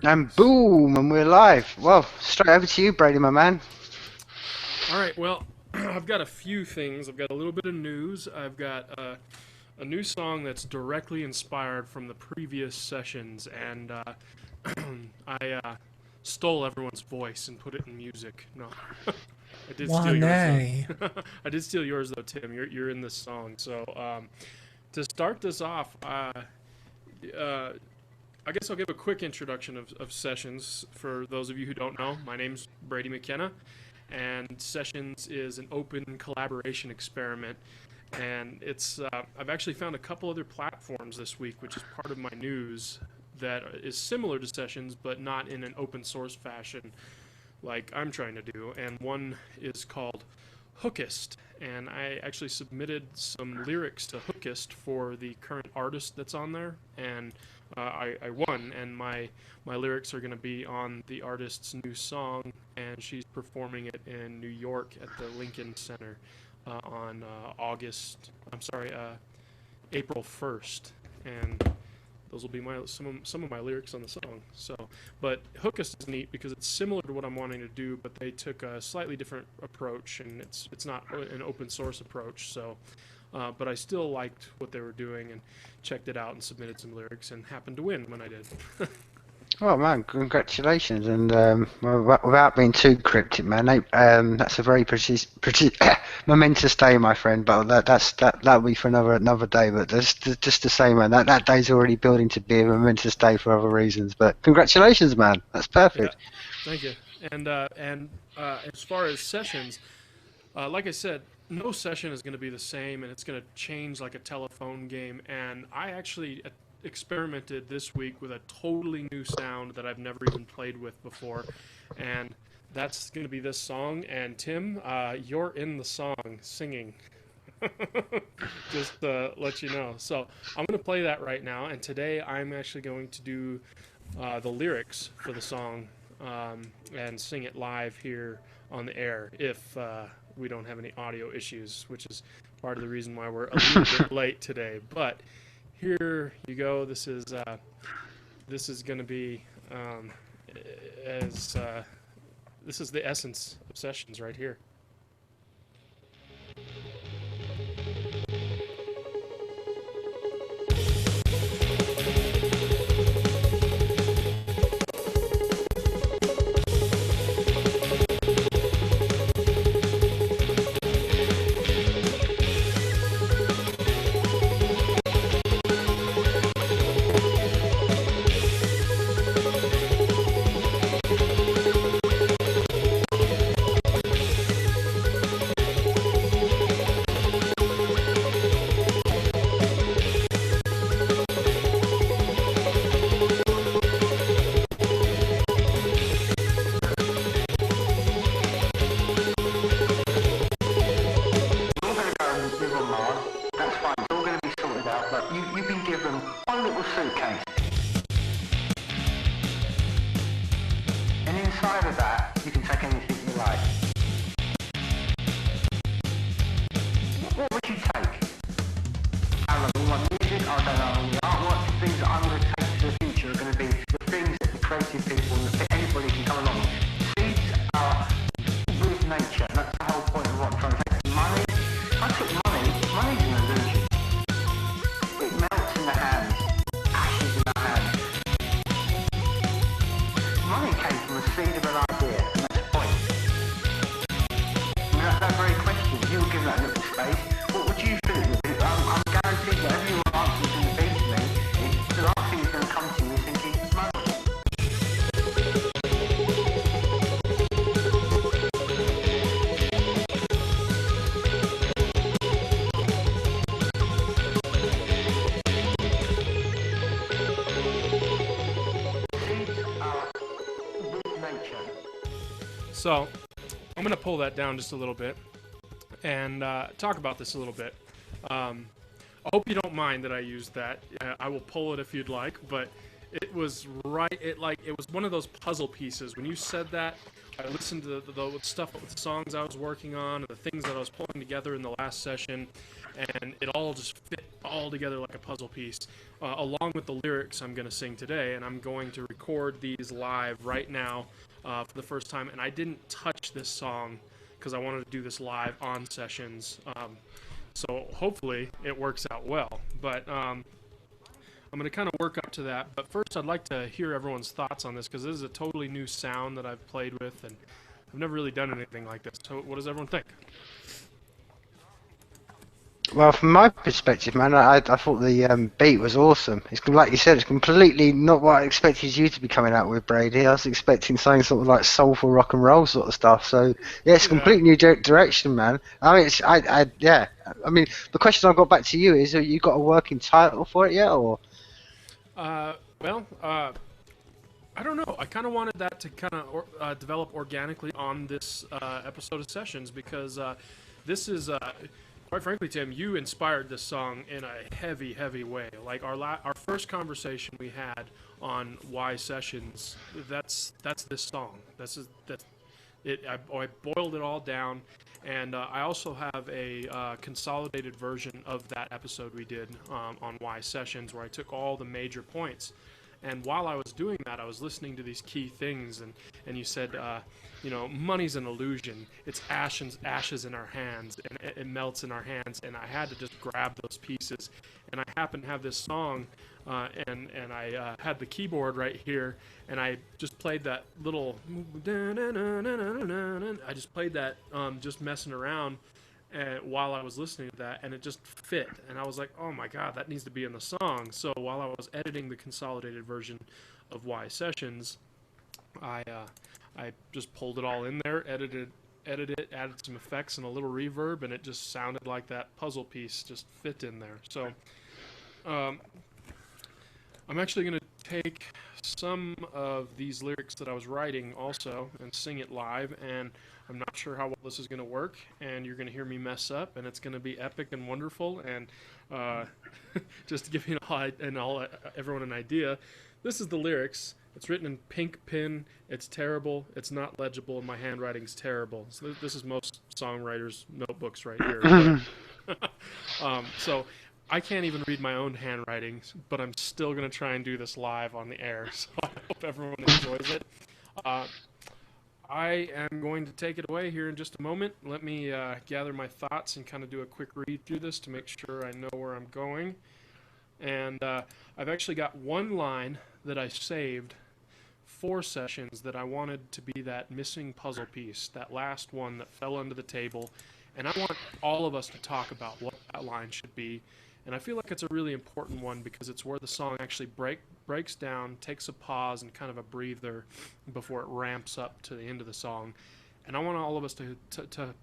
And boom, and we're live. Well, straight over to you, Brady, my man. All right, well, I've got a few things. I've got a little bit of news. I've got a new song that's directly inspired from the previous sessions, and I stole everyone's voice and put it in music. No, I did Why steal yours though. nay? I did steal yours though, Tim. You're in this song. So to start this off, uh, I guess I'll give a quick introduction of Sessions for those of you who don't know. My name's Brady McKenna, and Sessions is an open collaboration experiment. And I've actually found a couple other platforms this week, which is part of my news, that is similar to Sessions, but not in an open source fashion like I'm trying to do. And one is called Hookist, and I actually submitted some lyrics to Hookist for the current artist that's on there, and I won, and my lyrics are going to be on the artist's new song, and she's performing it in New York at the Lincoln Center on April 1st, and those will be some of my lyrics on the song. So, but Hookist is neat because it's similar to what I'm wanting to do, but they took a slightly different approach, and it's not an open source approach. So, but I still liked what they were doing and checked it out and submitted some lyrics and happened to win when I did. Oh man, congratulations! And without being too cryptic, man, that's a very pretty momentous day, my friend. But that'll be for another day. But just to say, man, that day's already building to be a momentous day for other reasons. But congratulations, man. That's Yeah, perfect. thank you. And as far as sessions, like I said, no session is going to be the same, and it's going to change like a telephone game. And I actually experimented this week with a totally new sound that I've never even played with before, and that's going to be this song. And Tim, you're in the song singing. Just to let you know. So I'm going to play that right now, and today I'm actually going to do the lyrics for the song and sing it live here on the air if we don't have any audio issues, which is part of the reason why we're a little bit late today. But here you go. This is going to be as this is the essence of Sessions right here. You're going to go and live on Mars. That's fine. It's all going to be sorted out. But you've been given one little suitcase, and inside of that, you can take anything you like. What would you take? I don't know, all my music, I don't know, the artwork, the things that I'm going to take to the future are going to be the things that the creative people and anybody can come along. Seeds are with nature, and that's the whole point of what I'm trying to say. Money, I took money's an illusion. It melts in the hands, ashes in the hands. Money came from the seed of an idea, and that's the point. I mean, that very question, if you were given that little space, what would you think? I'm guaranteed that every answer is going to be to me, the last thing is going to come to you thinking, money. Seeds are with nature. So I'm going to pull that down just a little bit and talk about this a little bit. I hope you don't mind that I used that. I will pull it if you'd like, but it was right. It was one of those puzzle pieces. When you said that, I listened to the stuff, the songs I was working on, and the things that I was pulling together in the last session, and it all just fit all together like a puzzle piece, along with the lyrics I'm going to sing today. And I'm going to record these live right now for the first time. And I didn't touch this song because I wanted to do this live on Sessions. So hopefully it works out well. But I'm going to kind of work up to that. But first, I'd like to hear everyone's thoughts on this, because this is a totally new sound that I've played with, and I've never really done anything like this. So what does everyone think? Well, from my perspective, man, I thought the beat was awesome. It's like you said, it's completely not what I expected you to be coming out with, Brady. I was expecting something sort of like soulful rock and roll sort of stuff. So yeah, it's a completely new direction, man. I mean, yeah. I mean, the question I've got back to you is: have you got a working title for it yet, or? Well, I don't know. I kind of wanted that to kind of develop organically on this episode of Sessions, because this is, quite frankly, Tim, you inspired this song in a heavy, heavy way. Like our first conversation we had on Why Sessions, that's this song. I boiled it all down, and I also have a consolidated version of that episode we did on Why Sessions, where I took all the major points. And while I was doing that, I was listening to these key things, and you said, money's an illusion. It's ashes in our hands, and it melts in our hands. And I had to just grab those pieces. And I happened to have this song, and I had the keyboard right here, and I just played that little. I just played that, just messing around. While I was listening to that, and it just fit, and I was like, oh my god, that needs to be in the song. So while I was editing the consolidated version of Why Sessions, I just pulled it all in there, edited it, added some effects and a little reverb, and it just sounded like that puzzle piece just fit in there. So I'm actually going to take some of these lyrics that I was writing also and sing it live, and I'm not sure how well this is going to work, and you're going to hear me mess up, and it's going to be epic and wonderful. And just to give you everyone an idea, this is the lyrics. It's written in pink pen. It's terrible. It's not legible, and my handwriting's terrible. So this is most songwriters' notebooks right here. So I can't even read my own handwriting, but I'm still going to try and do this live on the air, so I hope everyone enjoys it. I am going to take it away here in just a moment. Let me gather my thoughts and kind of do a quick read through this to make sure I know where I'm going. And I've actually got one line that I saved for Sessions that I wanted to be that missing puzzle piece, that last one that fell under the table. And I want all of us to talk about what that line should be. And I feel like it's a really important one because it's where the song actually breaks down, takes a pause and kind of a breather before it ramps up to the end of the song. And I want all of us to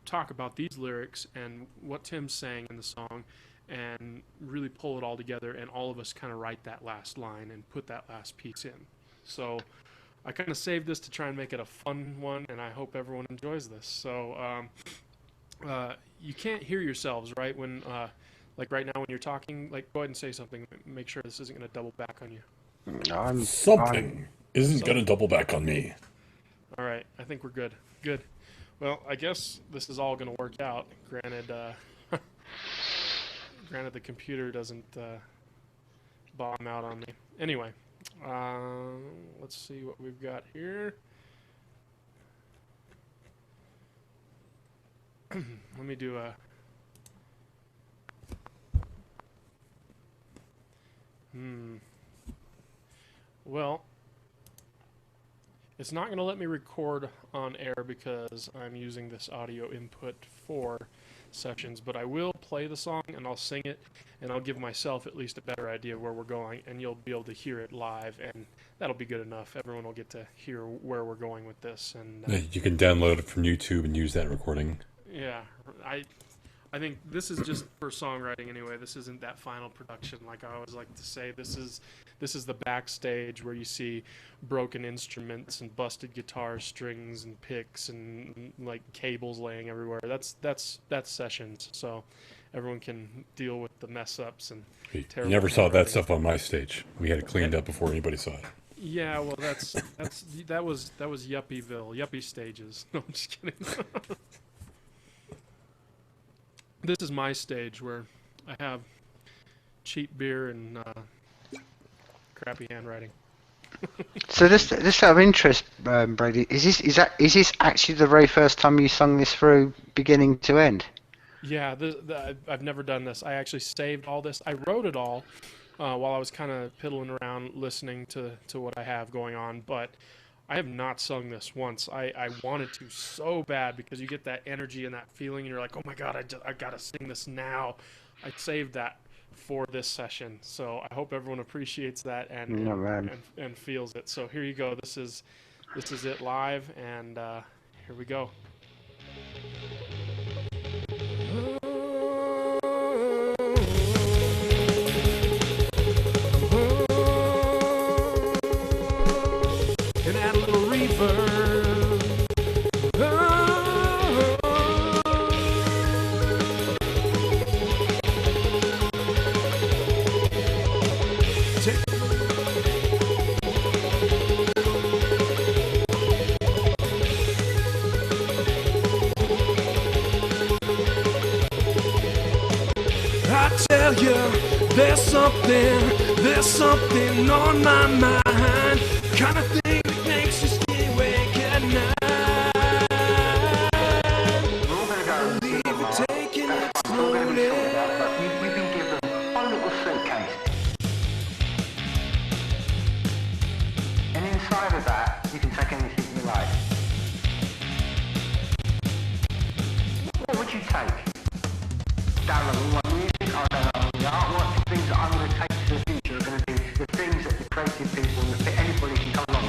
talk about these lyrics and what Tim's saying in the song and really pull it all together, and all of us kind of write that last line and put that last piece in. So I kind of saved this to try and make it a fun one, and I hope everyone enjoys this. So you can't hear yourselves, right, when... like right now when you're talking, like go ahead and say something. Make sure this isn't going to double back on you. Something isn't going to double back on me. All right, I think we're good. Good. Well, I guess this is all going to work out. Granted, granted the computer doesn't bomb out on me. Anyway, let's see what we've got here. Let me do a... Well, it's not going to let me record on air because I'm using this audio input for Sessions, but I will play the song and I'll sing it, and I'll give myself at least a better idea where we're going, and you'll be able to hear it live, and that'll be good enough. Everyone will get to hear where we're going with this. And you can download it from YouTube and use that recording. Yeah, I think this is just for songwriting anyway. This isn't that final production. Like I always like to say, this is the backstage where you see broken instruments and busted guitar strings and picks and like cables laying everywhere. That's Sessions. So everyone can deal with the mess ups and You never saw that stuff on my stage. We had it cleaned up before anybody saw it. Yeah, well, that was Yuppieville, Yuppie stages. No, I'm just kidding. This is my stage where I have cheap beer and crappy handwriting. So this out of interest, Brady, is this actually the very first time you sung this through beginning to end? Yeah, I've never done this. I actually saved all this. I wrote it all while I was kind of piddling around listening to what I have going on, but I have not sung this once. I wanted to so bad because you get that energy and that feeling, and you're like, oh my god, I gotta sing this now. I saved that for this session, so I hope everyone appreciates that and feels it. So here you go. This is it live, and here we go. And add a little reverb. I tell you, there's something on my mind, kind of thing that makes you stay awake at night. Leave it taking it slowly. We've been given one little suitcase, and inside of that, you can take anything you like. What would you take? Darren, I don't know the artwork, the things that I'm going to take to the future are going to be the things that the creative people and anybody can come along.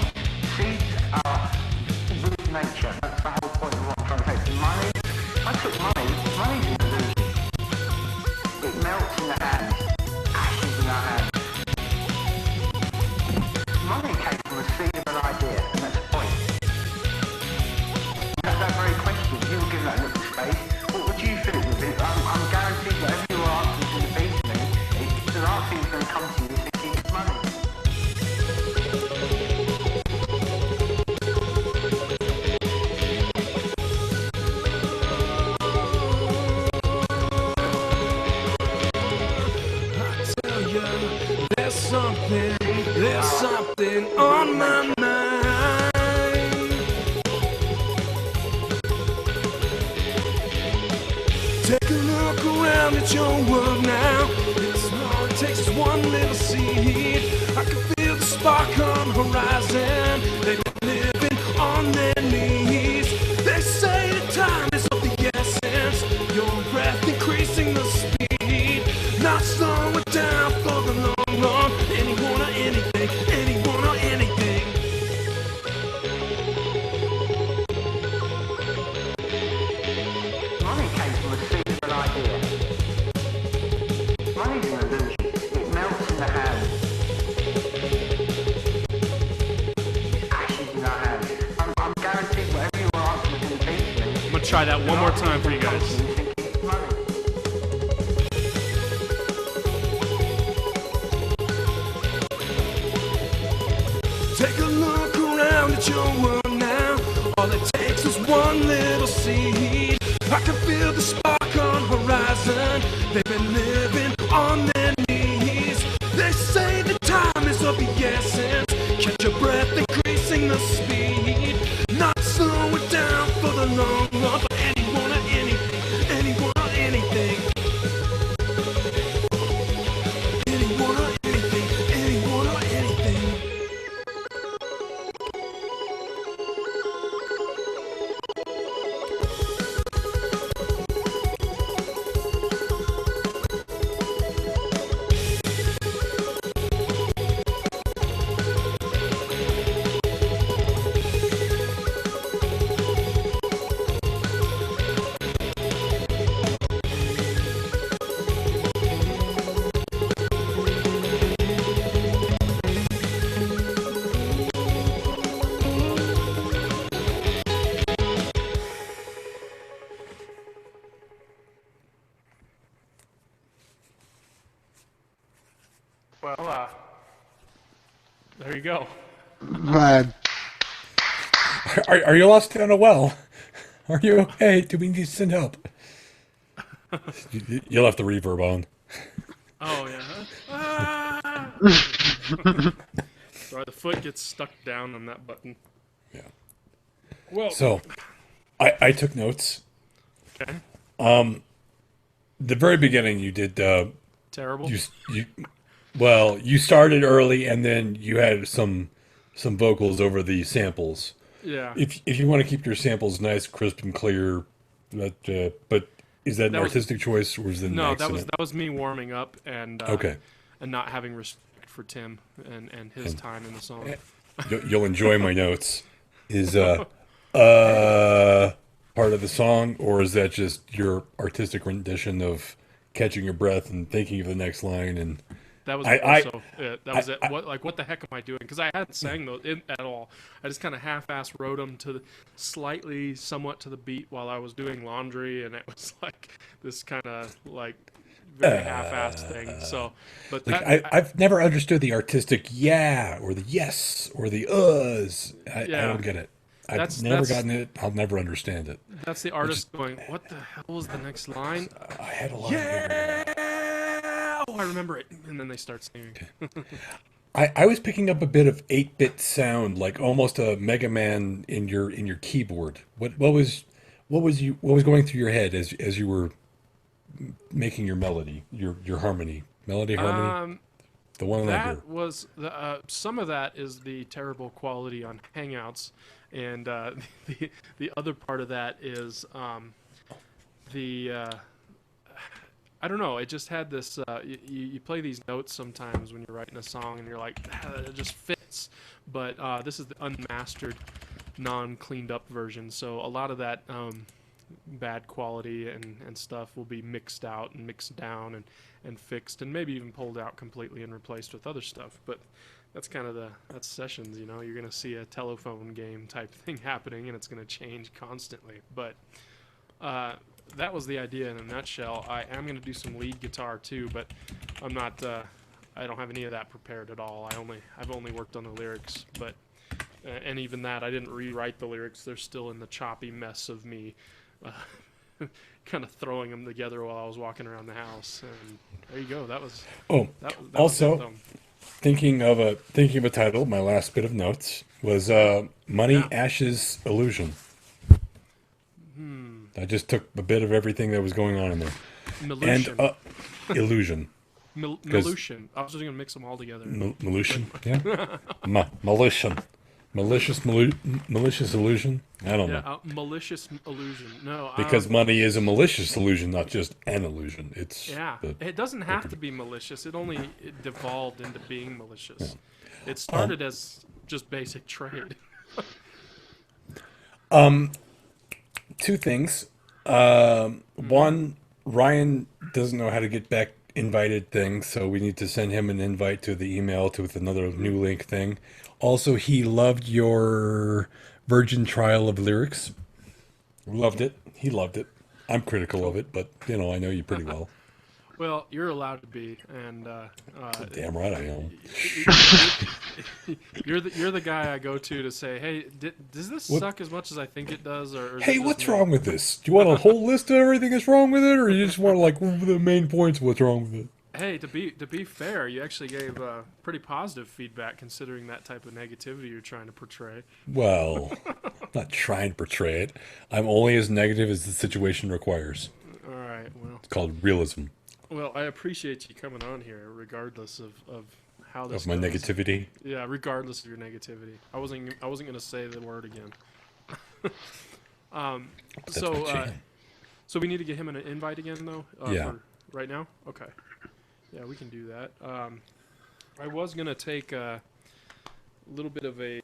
Seeds are with nature. That's the whole point of what I'm trying to say. Money, I took money's an illusion. It melts in the hands, ashes in our hands. Money came from a seed of an idea, and that's the point. That's that very question. You were given that little space. What would you fill it with? I'm guaranteed whatever you answer to the beat to me, the last thing that's going to come to you is to keep money. I tell you, there's something on my mind. Take a look around at your world now. It's all it takes is one little seed. I can feel the spark on the horizon. They've been living on their knees. They say the time is of the essence. Your breath increasing the speed. Not slow it down for the long run. Anyone or anything, anyone or anything. Money came from a seed of an idea. Money's an illusion. It melts in the hands. It's ashes in our hands. I'm guaranteed whatever you answer is going to be to me. I'm gonna try that one more time for you guys. Take a look around at your world now. All it takes is one little seed. I can feel the spark on horizon. They've been living on their knees. They say the time is of the essence. Catch your breath, increasing the speed. Not slow it down for the long run. For anyone or anything, anyone or anything. Anyone or anything, anyone or anything. Well, there you go. Man, Are you lost down a well? Are you okay? Do we need to send help? You'll have the reverb on. Oh yeah. Ah! Right, the foot gets stuck down on that button. Yeah. Well, So, I took notes. okay. The very beginning, you did Terrible. you well, you started early, and then you had some vocals over the samples. Yeah. If you want to keep your samples nice, crisp, and clear, but is that an That was- artistic choice or is it an No, accident? that was me warming up and Okay. and not having respect for Tim and his time in the song. You'll enjoy my notes. Is part of the song, or is that just your artistic rendition of catching your breath and thinking of the next line? And That was I- also it. That was it. What the heck am I doing? Because I hadn't sang those at all. I just kind of half-ass wrote them somewhat to the beat while I was doing laundry, and it was like this kind of like very half-assed thing. So, but like that, I've never understood the artistic yeah or the yes or the uhs. I Yeah. don't get it. I've That's- never that's- gotten it. I'll never understand it. that's the artist going, "What the hell was the next line?" I had a lot of Yeah, oh, I remember it, and then they start singing. I was picking up a bit of 8-bit sound, like almost a Mega Man in your keyboard. What was going through your head as you were making your melody, your harmony, harmony, the one I hear. That was some of that is the terrible quality on Hangouts, and the other part of that is the I don't know. It just had this. You play these notes sometimes when you're writing a song, and you're like, it just fits. But this is the unmastered, non-cleaned up version, so a lot of that bad quality and stuff will be mixed out and mixed down and fixed, and maybe even pulled out completely and replaced with other stuff. But that's kind of that's sessions, you know. You're gonna see a telephone game type thing happening, and it's gonna change constantly. But that was the idea in a nutshell. I am gonna do some lead guitar too, but I'm not. I don't have any of that prepared at all. I've only worked on the lyrics, but and even that I didn't rewrite the lyrics. They're still in the choppy mess of me. Kind of throwing them together while I was walking around the house, and there you go. That was Oh, that was also it, though. thinking of a title. My last bit of notes was "Money, Yeah. Ashes, Illusion." I just took a bit of everything that was going on in there, Milution. and illusion. Milution. I was just gonna mix them all together. Malicious, yeah. Malicious illusion. I don't Yeah, know, malicious illusion. No, because money is a malicious illusion, not just an illusion. It's yeah, the- it doesn't have to be malicious. It devolved into being malicious. It started as just basic trade. two things. One, Ryan doesn't know how to get back invited things, so we need to send him an invite to the email with another new link thing. Also, he loved your Virgin trial of lyrics. Loved it. He loved it. I'm critical of it, but I know you pretty well. Well, you're allowed to be, and Damn right I am. you're the guy I go to say, hey, does this suck as much as I think it does, or is it Hey, just what's me?" wrong with this? Do you want a whole list of everything that's wrong with it, or you just want like the main points of what's wrong with it? Hey, to be fair, you actually gave pretty positive feedback considering that type of negativity you're trying to portray. Well, I'm not trying to portray it. I'm only as negative as the situation requires. All right, well. It's called realism Well, I appreciate you coming on here, regardless of how this of my goes. negativity. Yeah, regardless of your negativity. I wasn't gonna say the word again. That's so my jam. so we need to get him an invite again, though. Yeah. For right now. Okay. Yeah, we can do that. I was gonna take a little bit of a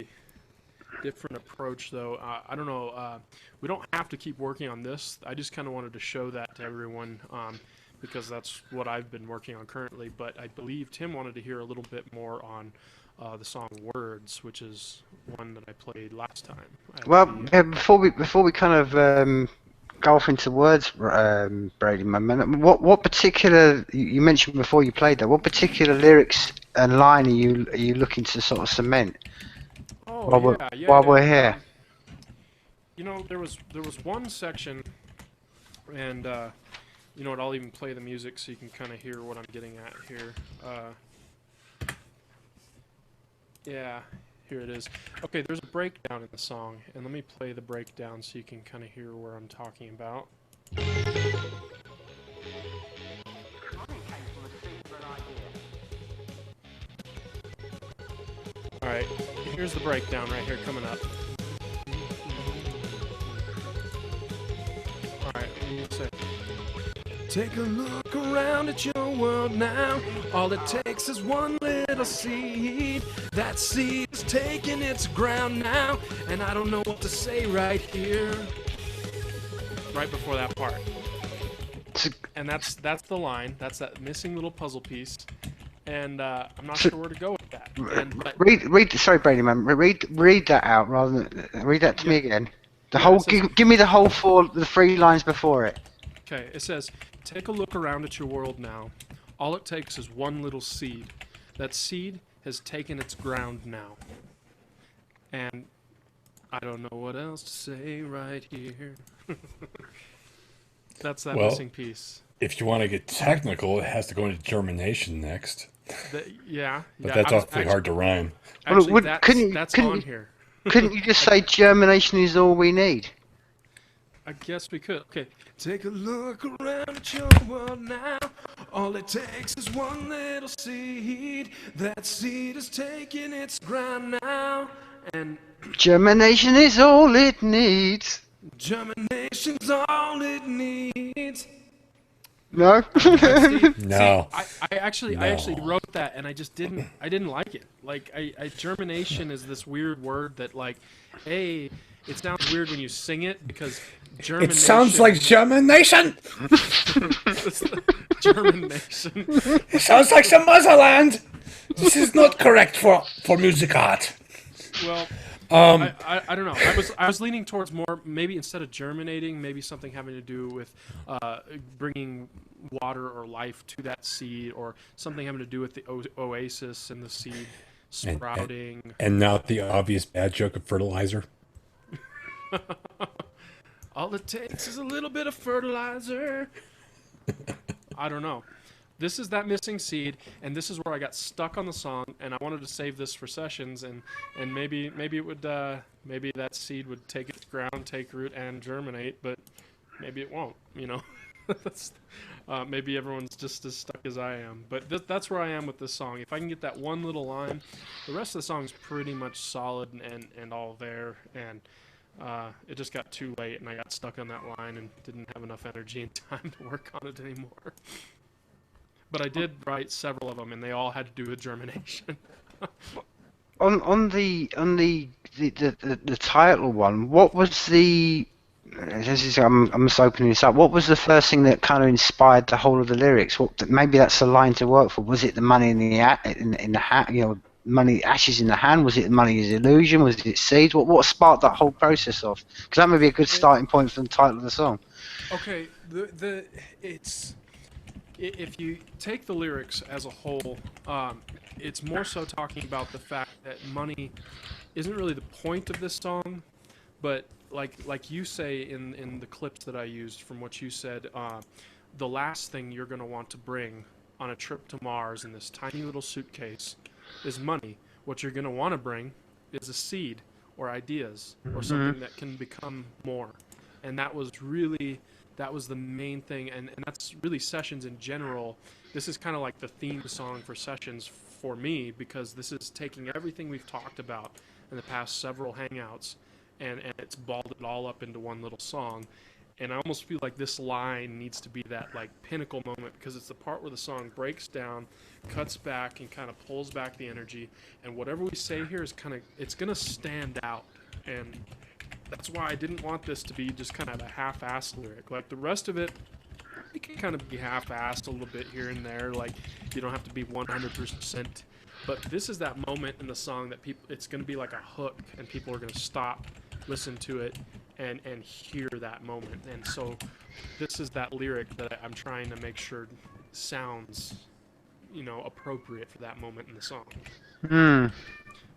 different approach, though. I don't know. We don't have to keep working on this. I just kind of wanted to show that to everyone. Because that's what I've been working on currently. But I believe Tim wanted to hear a little bit more on the song "Words," which is one that I played last time. at Well, the- yeah, before we kind of go off into words, Brady, my man, what particular you mentioned before you played that? What particular lyrics and line are you looking to sort of cement oh, while yeah, we're here? You know, there was one section, and You know what? I'll even play the music so you can kind of hear what I'm getting at here. Yeah, here it is. Okay, there's a breakdown in the song, and let me play the breakdown so you can kind of hear where I'm talking about. Alright, here's the breakdown right here coming up. Alright, what do you say? Take a look around at your world now. All it takes is one little seed. That seed is taking its ground now. And I don't know what to say right here. Right before that part. And that's the line. That's that missing little puzzle piece. And I'm not sure where to go with that. Sorry, Brady man. Read that out rather than read that to me again. The whole. Give me the whole the 3 lines before it. Okay, it says, take a look around at your world now. All it takes is one little seed. That seed has taken its ground now. And I don't know what else to say right here. That's that missing piece. If you want to get technical, it has to go into germination next. Yeah. But that's awfully hard to rhyme. Actually, that's on here. Couldn't you just say germination is all we need? I guess we could. Okay. Take a look around at your world now. All it takes is one little seed. That seed is taking its ground now. And germination is all it needs. Germination's all it needs. No. No. I actually wrote that, and I didn't like it. Like, germination is this weird word that, like, it sounds weird when you sing it because germination. It sounds like germination. Germination. It sounds like some motherland. This is not correct for music art. Well, I don't know. I was leaning towards more maybe instead of germinating, maybe something having to do with bringing water or life to that seed, or something having to do with the oasis and the seed sprouting. And not the obvious bad joke of fertilizer. All it takes is a little bit of fertilizer. I don't know. This is that missing seed, and this is where I got stuck on the song, and I wanted to save this for sessions, and maybe it would maybe that seed would take its ground, take root, and germinate, but maybe it won't. You know, maybe everyone's just as stuck as I am. But that's where I am with this song. If I can get that one little line, the rest of the song's pretty much solid and all there, and it just got too late, and I got stuck on that line and didn't have enough energy and time to work on it anymore. But I did write several of them, and they all had to do with germination. on the title one, what was the? I'm just opening this up. What was the first thing that kind of inspired the whole of the lyrics? Maybe that's a line to work for. Was it the money in the hat? You know, money, ashes in the hand. Was it the money is illusion? Was it seeds? What sparked that whole process off? Because that may be a good starting point for the title of the song. Okay, if you take the lyrics as a whole, it's more so talking about the fact that money isn't really the point of this song, but like you say in the clips that I used from what you said, the last thing you're going to want to bring on a trip to Mars in this tiny little suitcase is money. What you're going to want to bring is a seed or ideas or something that can become more. And that was the main thing, and that's really Sessions in general. This is kind of like the theme song for Sessions for me, because this is taking everything we've talked about in the past several hangouts, and it's balled it all up into one little song. And I almost feel like this line needs to be that like pinnacle moment, because it's the part where the song breaks down, cuts back, and kind of pulls back the energy, and whatever we say here is it's going to stand out. And that's why I didn't want this to be just kind of a half-assed lyric. Like the rest of it can kind of be half-assed a little bit here and there. Like you don't have to be 100%. But this is that moment in the song that it's going to be like a hook, and people are going to stop, listen to it, and hear that moment. And so this is that lyric that I'm trying to make sure sounds, appropriate for that moment in the song.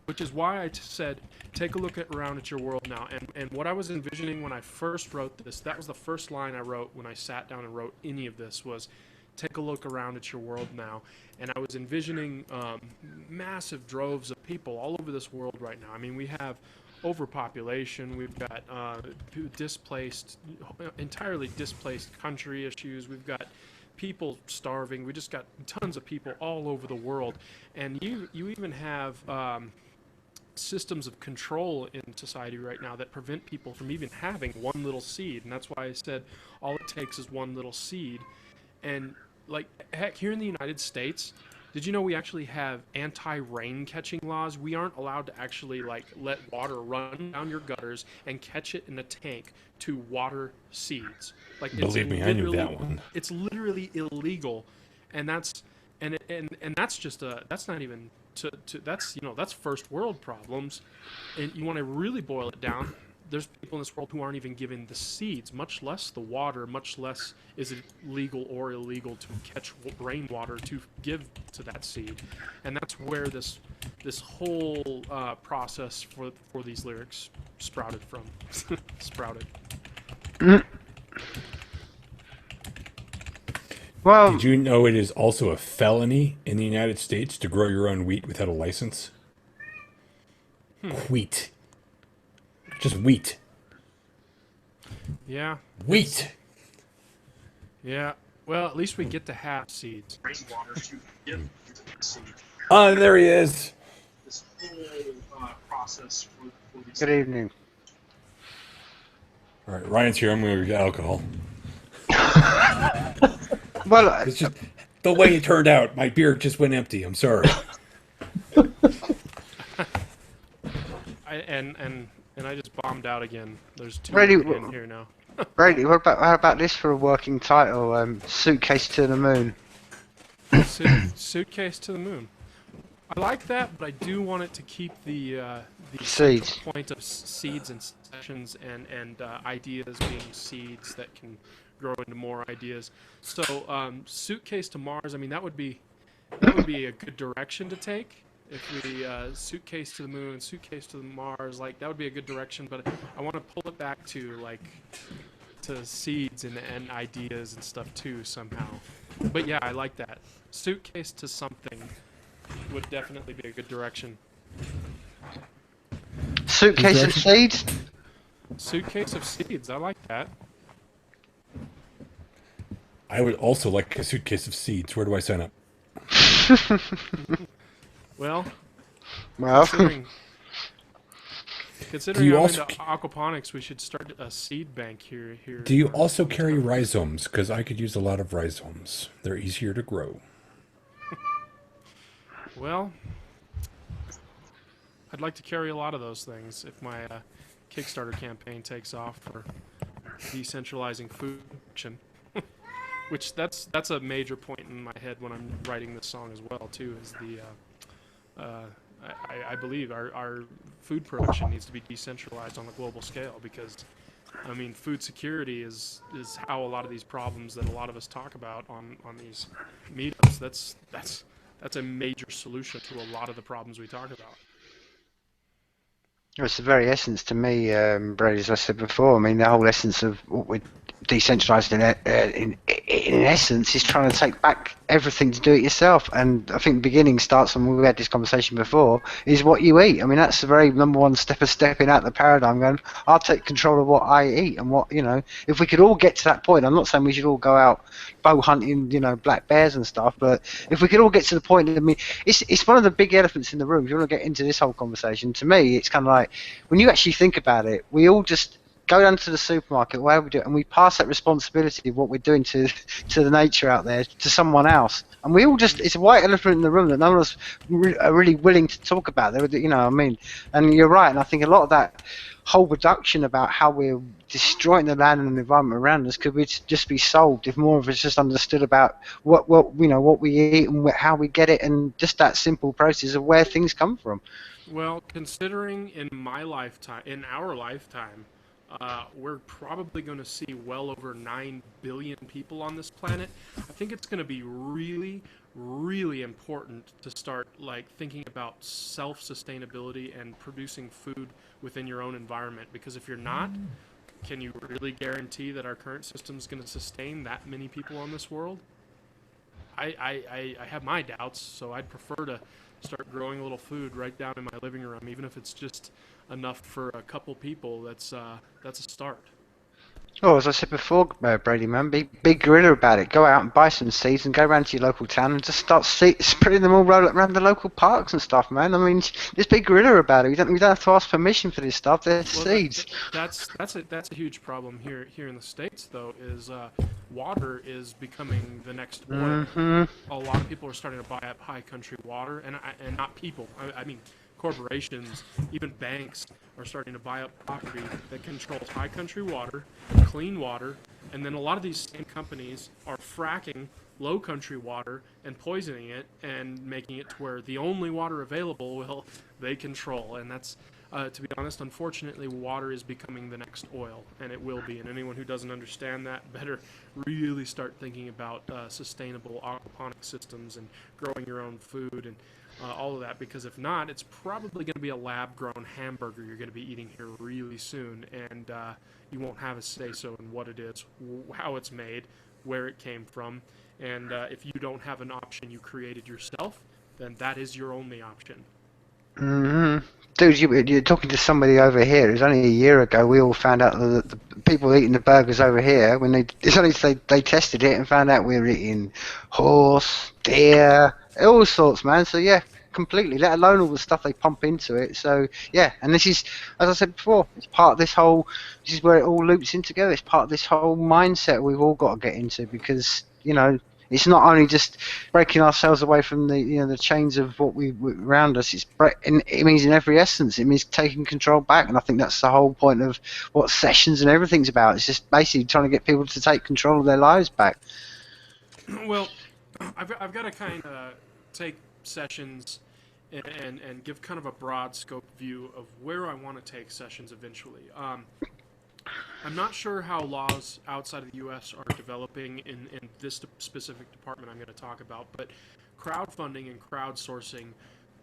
Which is why I said, take a look around at your world now. And what I was envisioning when I first wrote this, that was the first line I wrote when I sat down and wrote any of this, was take a look around at your world now. And I was envisioning massive droves of people all over this world right now. I mean, we have overpopulation, we've got entirely displaced country issues, we've got people starving, we just got tons of people all over the world. And you even have systems of control in society right now that prevent people from even having one little seed. And that's why I said all it takes is one little seed. And like, heck, here in the United States, did you know we actually have anti-rain catching laws? We aren't allowed to actually like let water run down your gutters and catch it in a tank to water seeds. Like, Believe me, I knew that one. It's literally illegal, and that's and that's just that's not even that's, you know, that's first world problems. And you want to really boil it down, there's people in this world who aren't even given the seeds, much less the water, much less is it legal or illegal to catch rainwater to give to that seed. And that's where this whole process for these lyrics sprouted from. Sprouted. Well, Did you know it is also a felony in the United States to grow your own wheat without a license? Wheat. Just wheat. Yeah. Wheat. Yeah. Well, at least we get to have seeds. Rainwater to give to the seed. Oh, there he is. This whole process for these. good evening. All right, Ryan's here. I'm going to get alcohol. Well, It's just the way it turned out. My beer just went empty. I'm sorry. And I just bombed out again. There's two Really? in here now. Brady, how about this for a working title? Suitcase to the Moon. Suitcase to the moon. I like that, but I do want it to keep the Seeds. central point of seeds and sessions and ideas being seeds that can grow into more ideas. So suitcase to Mars. I mean, that would be a good direction to take. If we suitcase to the moon, suitcase to the Mars, like that would be a good direction. But I want to pull it back to to seeds and ideas and stuff too somehow. But yeah, I like that. Suitcase to something would definitely be a good direction. Suitcase of seeds? Suitcase of seeds. I like that. I would also like a suitcase of seeds. Where do I sign up? Well, Well, considering you I'm also into aquaponics, we should start a seed bank here. Do you also carry rhizomes? Because I could use a lot of rhizomes. They're easier to grow. Well, I'd like to carry a lot of those things if my Kickstarter campaign takes off for decentralizing food production. Which that's a major point in my head when I'm writing this song as well too. Is I believe our food production needs to be decentralized on a global scale, because I mean food security is how a lot of these problems that a lot of us talk about on these meetups, that's a major solution to a lot of the problems we talk about. it's the very essence to me, Brady, as I said before. I mean, the whole essence of what we're decentralised in essence is trying to take back everything to do it yourself. And I think the beginning starts, and we had this conversation before, is what you eat. I mean, that's the very number one step of stepping out the paradigm, going, I'll take control of what I eat. And what, you know, if we could all get to that point, I'm not saying we should all go out bow hunting, you know, black bears and stuff, but if we could all get to the point, I mean, it's one of the big elephants in the room. If you want to get into this whole conversation, to me, it's kind of like, when you actually think about it, we all just go down to the supermarket, wherever we do it, and we pass that responsibility of what we're doing to the nature out there to someone else. And we all just, it's a white elephant in the room that none of us are really willing to talk about. You know what I mean? And you're right, and I think a lot of that whole reduction about how we're destroying the land and the environment around us could just be solved if more of us just understood about what you know, what we eat and how we get it, and just that simple process of where things come from. Well, considering in our lifetime, we're probably going to see well over 9 billion people on this planet. I think it's going to be really, really important to start like thinking about self-sustainability and producing food within your own environment, because if you're not, can you really guarantee that our current system is going to sustain that many people on this world? I have my doubts, so I'd prefer to start growing a little food right down in my living room, even if it's just enough for a couple people. That's a start. Well, as I said before, Brady, man, be guerrilla about it. Go out and buy some seeds and go around to your local town and just start spreading them all around the local parks and stuff, man. I mean, just be guerrilla about it. We don't have to ask permission for this stuff. They're seeds. That's a huge problem here in the States, though. Is water is becoming the next oil. A lot of people are starting to buy up high country water, and not people. I mean, corporations, even banks are starting to buy up property that controls high country water, clean water, and then a lot of these same companies are fracking low country water and poisoning it and making it to where the only water available will they control. And that's, to be honest, unfortunately, water is becoming the next oil, and it will be. And anyone who doesn't understand that better really start thinking about sustainable aquaponic systems and growing your own food and all of that, because if not, it's probably going to be a lab-grown hamburger you're going to be eating here really soon, and you won't have a say-so in what it is, how it's made, where it came from, and if you don't have an option you created yourself, then that is your only option. Dude, you're talking to somebody over here. It was only a year ago we all found out that the people eating the burgers over here, they tested it and found out we were eating horse, deer, all sorts, man. So yeah, completely. Let alone all the stuff they pump into it. So yeah, and this is, as I said before, it's part of this whole. This is where it all loops in together. It's part of this whole mindset we've all got to get into, because it's not only just breaking ourselves away from the chains of what we around us. It means in every essence. It means taking control back, and I think that's the whole point of what sessions and everything's about. It's just basically trying to get people to take control of their lives back. Well, I've got to kind of take sessions and give kind of a broad scope view of where I want to take sessions eventually. I'm not sure how laws outside of the U.S. are developing in this specific department I'm going to talk about, but crowdfunding and crowdsourcing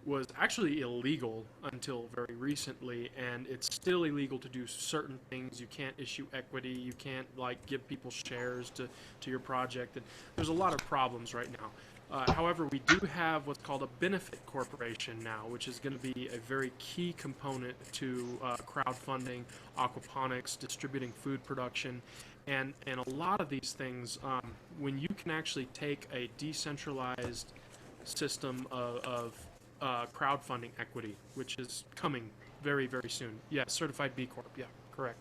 was actually illegal until very recently, and it's still illegal to do certain things. You can't issue equity, you can't give people shares to your project, and there's a lot of problems right now. However, we do have what's called a benefit corporation now, which is going to be a very key component to crowdfunding, aquaponics, distributing food production, and a lot of these things, when you can actually take a decentralized system of crowdfunding equity, which is coming very, very soon. Yeah, certified B Corp. Yeah, correct.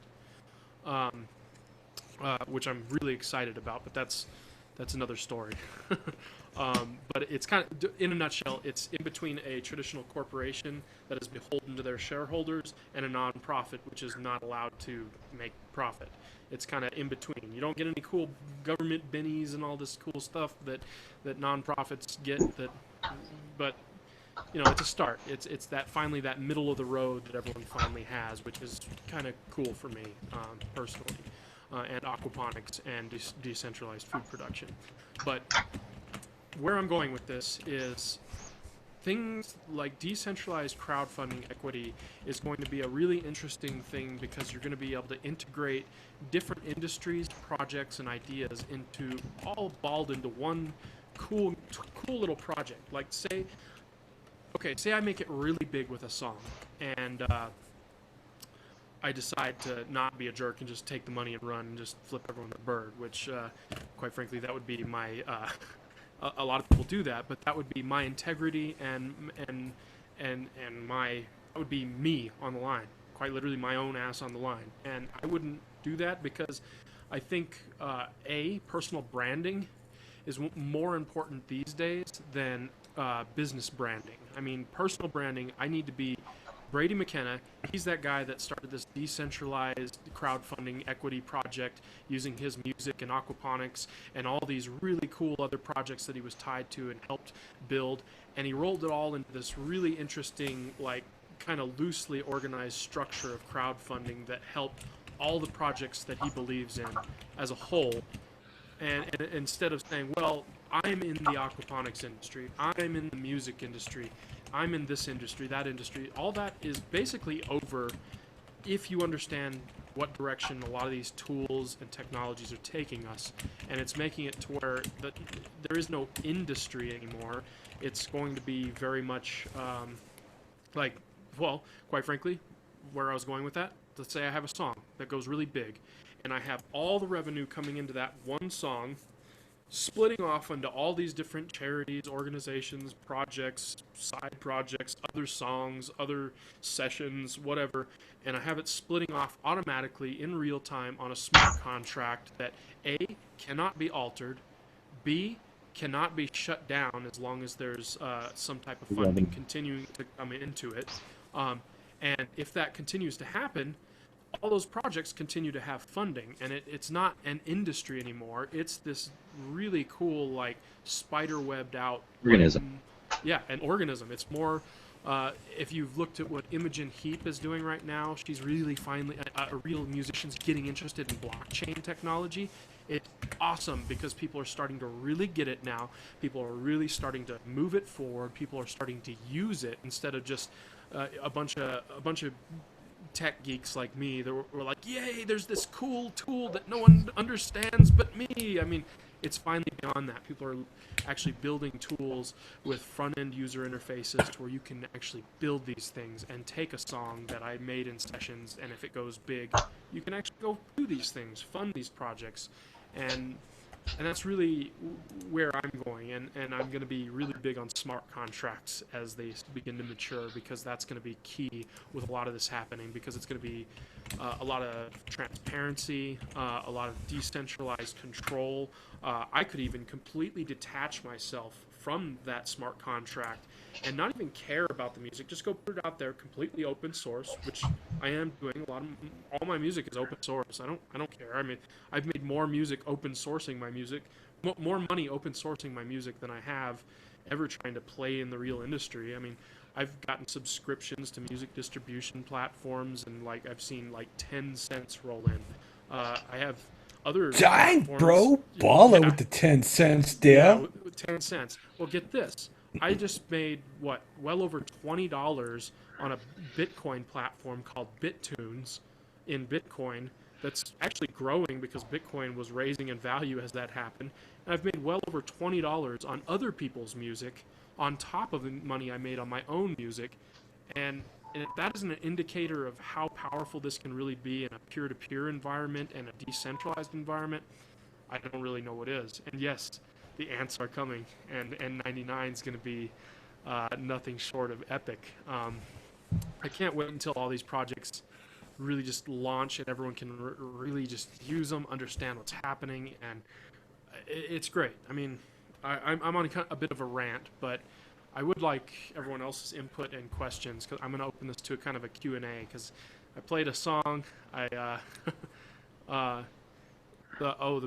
Which I'm really excited about, but that's another story. But it's kind of, in a nutshell, it's in between a traditional corporation that is beholden to their shareholders and a nonprofit which is not allowed to make profit. It's kind of in between. You don't get any cool government bennies and all this cool stuff that nonprofits get. But it's a start. It's that finally that middle of the road that everyone finally has, which is kind of cool for me personally. And aquaponics and decentralized food production. But where I'm going with this is things like decentralized crowdfunding equity is going to be a really interesting thing, because you're going to be able to integrate different industries, projects, and ideas into all balled into one cool little project. Like say I make it really big with a song, and I decide to not be a jerk and just take the money and run and just flip everyone the bird, which, quite frankly, that would be my, a lot of people do that, but that would be my integrity and my, that would be me on the line, quite literally my own ass on the line. And I wouldn't do that because I think, personal branding is more important these days than business branding. I mean, personal branding, I need to be Brady McKenna. He's that guy that started this decentralized crowdfunding equity project using his music and aquaponics and all these really cool other projects that he was tied to and helped build. And he rolled it all into this really interesting, kind of loosely organized structure of crowdfunding that helped all the projects that he believes in as a whole. And instead of saying, well, I'm in the aquaponics industry. I'm in the music industry. I'm in this industry, that industry. All that is basically over if you understand what direction a lot of these tools and technologies are taking us, and it's making it to where there is no industry anymore. It's going to be very much well, quite frankly, where I was going with that, let's say I have a song that goes really big, and I have all the revenue coming into that one song, splitting off into all these different charities, organizations, projects, side projects, other songs, other sessions, whatever, and I have it splitting off automatically in real time on a smart contract that A, cannot be altered, B, cannot be shut down as long as there's some type of funding continuing to come into it. And if that continues to happen, all those projects continue to have funding, and it's not an industry anymore. It's this really cool, like, spider-webbed out organism. Yeah, an organism. It's more. If you've looked at what Imogen Heap is doing right now, she's really finally a real musician's getting interested in blockchain technology. It's awesome because people are starting to really get it now. People are really starting to move it forward. People are starting to use it instead of just a bunch of tech geeks like me that were like, yay, there's this cool tool that no one understands but me. I mean, it's finally beyond that. People are actually building tools with front-end user interfaces to where you can actually build these things and take a song that I made in sessions, and if it goes big, you can actually go do these things, fund these projects. And that's really where I'm going, and I'm going to be really big on smart contracts as they begin to mature, because that's going to be key with a lot of this happening, because it's going to be a lot of transparency, a lot of decentralized control. I could even completely detach myself from that smart contract and not even care about the music. Just go put it out there, completely open source, which I am doing. All my music is open source. I don't care. I mean, I've made more music open sourcing my music, more money open sourcing my music than I have ever trying to play in the real industry. I mean, I've gotten subscriptions to music distribution platforms, and like I've seen like 10 cents roll in. I have other Dang, platforms. bro. Baller Yeah. with the 10 cents there. Yeah, with 10 cents. Well, get this. I just made, well over $20 on a Bitcoin platform called BitTunes in Bitcoin that's actually growing because Bitcoin was raising in value as that happened. And I've made well over $20 on other people's music on top of the money I made on my own music. And if that isn't an indicator of how powerful this can really be in a peer-to-peer environment and a decentralized environment, I don't really know what is. And yes, the ants are coming, and N99 is going to be nothing short of epic. I can't wait until all these projects really just launch and everyone can really just use them, understand what's happening, and it's great. I mean, I'm on a bit of a rant, but I would like everyone else's input and questions, because I'm going to open this to a kind of a Q&A, because I played a song. The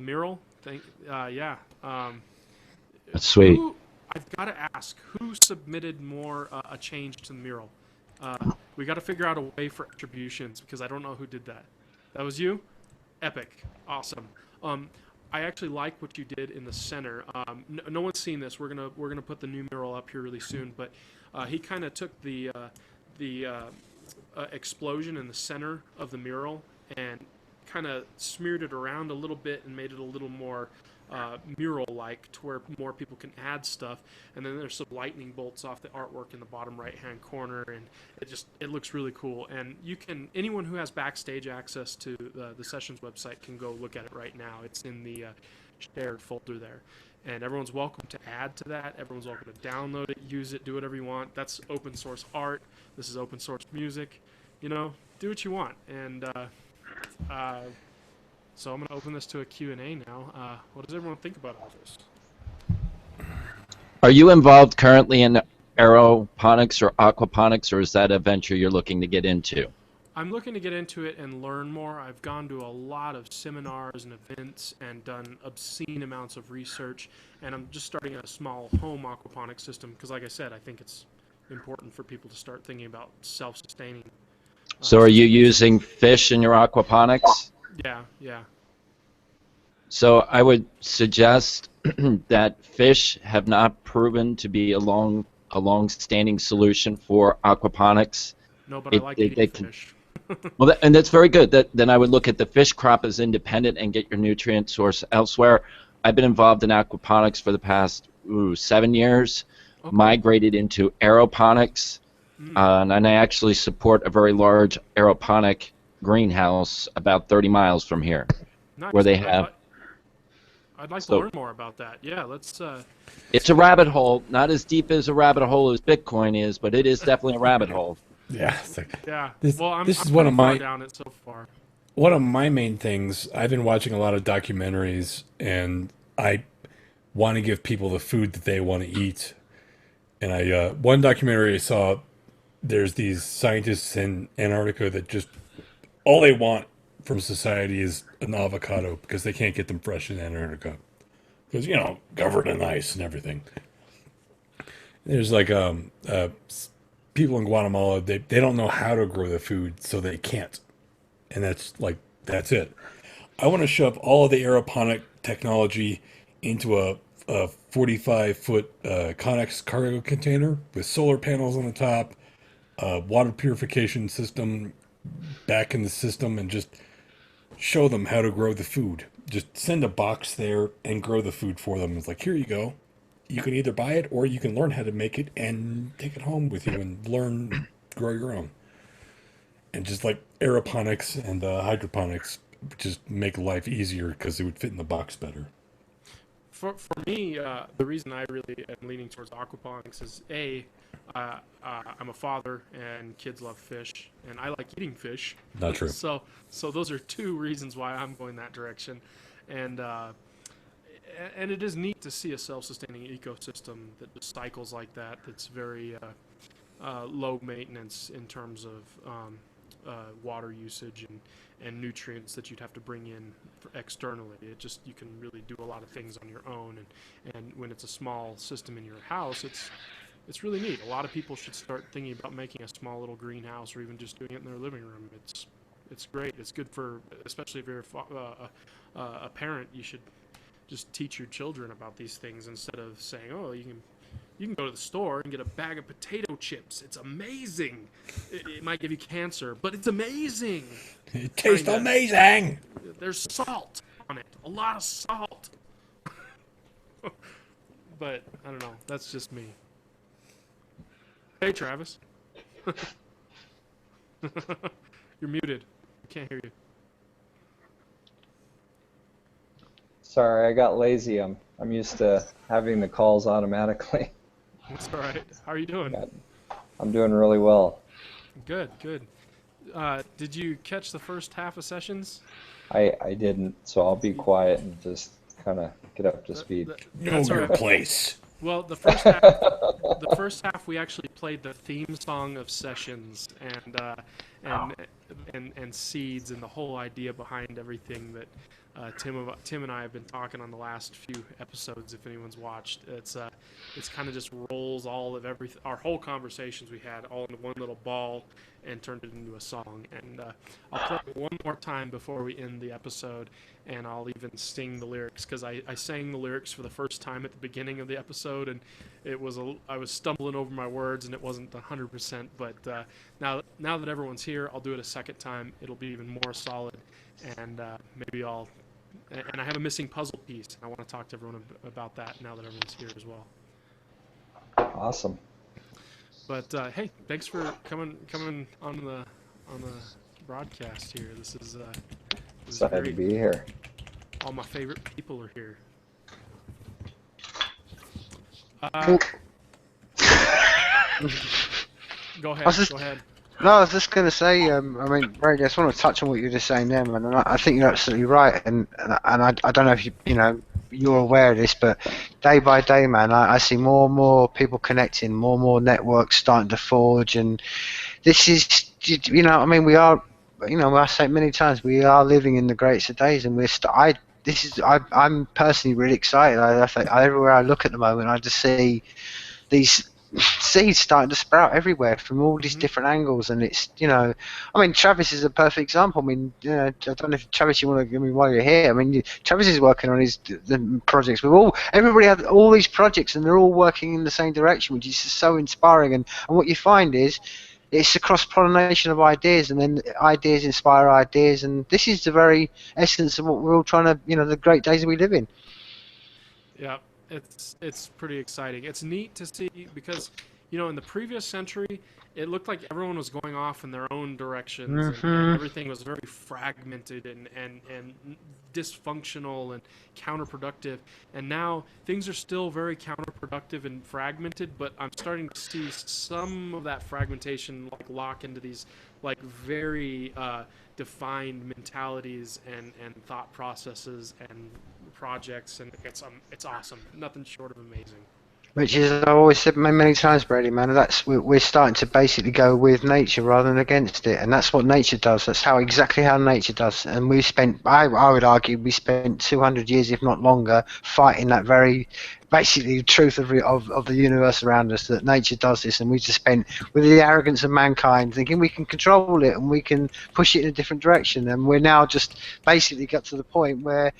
mural thing. Yeah. That's sweet. I've got to ask, who submitted more a change to the mural? We got to figure out a way for attributions, because I don't know who did that. That was you? Epic. Awesome. I actually like what you did in the center. No one's seen this. We're gonna put the new mural up here really soon. But he kind of took the explosion in the center of the mural and kind of smeared it around a little bit and made it a little more mural-like, to where more people can add stuff. And then there's some lightning bolts off the artwork in the bottom right-hand corner, and it looks really cool. And anyone who has backstage access to the Sessions website can go look at it right now. It's in the shared folder there, and everyone's welcome to add to that. Everyone's welcome to download it, use it, do whatever you want. That's open source art. This is open source music. You know, do what you want. And so I'm going to open this to a Q&A now. What does everyone think about all this? Are you involved currently in aeroponics or aquaponics, or is that a venture you're looking to get into? I'm looking to get into it and learn more. I've gone to a lot of seminars and events and done obscene amounts of research, and I'm just starting a small home aquaponics system because, like I said, I think it's important for people to start thinking about self-sustaining. So are you using fish in your aquaponics? Yeah. So I would suggest that fish have not proven to be a long-standing solution for aquaponics. No, but I like eating they can- fish. Well, and that's very good. Then I would look at the fish crop as independent and get your nutrient source elsewhere. I've been involved in aquaponics for the past 7 years, Okay. migrated into aeroponics, and I actually support a very large aeroponic greenhouse about 30 miles from here. Nice. where they have- I'd like to So- learn more about that. Yeah, let's. It's a rabbit hole, not as deep as a rabbit hole as Bitcoin is, but it is definitely a rabbit hole. Yeah. It's like, Yeah. This- well, I'm, this I'm is one pretty of far my- down it so far. one of my main things, I've been watching a lot of documentaries, and I want to give people the food that they want to eat. And one documentary I saw, there's these scientists in Antarctica that just all they want from society is an avocado because they can't get them fresh in Antarctica because covered in ice and everything. There's like people in Guatemala, they don't know how to grow the food, so they can't. And that's it. I want to shove all of the aeroponic technology into a 45-foot Connex cargo container with solar panels on the top, water purification system back in the system, and just show them how to grow the food. Just send a box there and grow the food for them. It's like, here you go. You can either buy it or you can learn how to make it and take it home with you and learn, grow your own. And just like aeroponics and hydroponics just make life easier because it would fit in the box better. For me, the reason I really am leaning towards aquaponics is I'm a father and kids love fish, and I like eating fish. Not true. So those are two reasons why I'm going that direction, and it is neat to see a self-sustaining ecosystem that just cycles like that. That's very low maintenance in terms of water usage and nutrients that you'd have to bring in externally. You can really do a lot of things on your own, and when it's a small system in your house, it's really neat. A lot of people should start thinking about making a small little greenhouse or even just doing it in their living room. It's great. It's good for, especially if you're a parent, you should just teach your children about these things instead of saying, oh, you can go to the store and get a bag of potato chips. It's amazing. It might give you cancer, but it's amazing. It tastes Kinda. amazing. There's salt on it, a lot of salt. But I don't know. That's just me. Hey, Travis. You're muted. I can't hear you. Sorry, I got lazy. I'm used to having the calls automatically. It's all right. How are you doing? I'm doing really well. Good, good. Did you catch the first half of sessions? I didn't, so I'll be quiet and just kind of get up to speed. Know That's all your right. place. Well, the first half we actually played the theme song of Sessions and Seeds and the whole idea behind everything that Tim and I have been talking on the last few episodes. If anyone's watched, it's kind of just rolls all of everything, our whole conversations we had all into one little ball and turned it into a song. And I'll play it one more time before we end the episode, and I'll even sing the lyrics because I sang the lyrics for the first time at the beginning of the episode, and I was stumbling over my words and it wasn't 100%. But now that everyone's here, I'll do it a second time. It'll be even more solid, and maybe and I have a missing puzzle piece, and I want to talk to everyone about that now that everyone's here as well. Awesome. But hey, thanks for coming on the broadcast here. This is Excited to great. be here. All my favorite people are here. Go ahead. Go ahead. No, I was just going to say, Brady, I just want to touch on what you were just saying there, man. And I think you're absolutely right. And I don't know if you're aware of this, but day by day, man, I see more and more people connecting, more and more networks starting to forge. And this is, we are, I say it many times, we are living in the greatest of days, and I'm personally really excited. I think everywhere I look at the moment, I just see these seeds starting to sprout everywhere from all these different angles, and it's, I mean, Travis is a perfect example. I mean, I don't know if Travis, you want to give me while you're here. I mean, Travis is working on the projects. Everybody has all these projects, and they're all working in the same direction, which is just so inspiring. And what you find is, it's a cross-pollination of ideas, and then ideas inspire ideas, and this is the very essence of what we're all trying to, the great days that we live in. Yeah, it's pretty exciting. It's neat to see because, in the previous century, it looked like everyone was going off in their own directions, and everything was very fragmented and dysfunctional and counterproductive. And now things are still very counterproductive and fragmented, but I'm starting to see some of that fragmentation lock into these very defined mentalities and thought processes and projects, and it's awesome. Nothing short of amazing. Which is, I've always said many times, Brady, man, we're starting to basically go with nature rather than against it, and that's what nature does. That's exactly how nature does. And I would argue, we spent 200 years, if not longer, fighting that very, basically, truth of the universe around us, that nature does this, and we just spent, with the arrogance of mankind, thinking we can control it and we can push it in a different direction, and we're now just basically got to the point where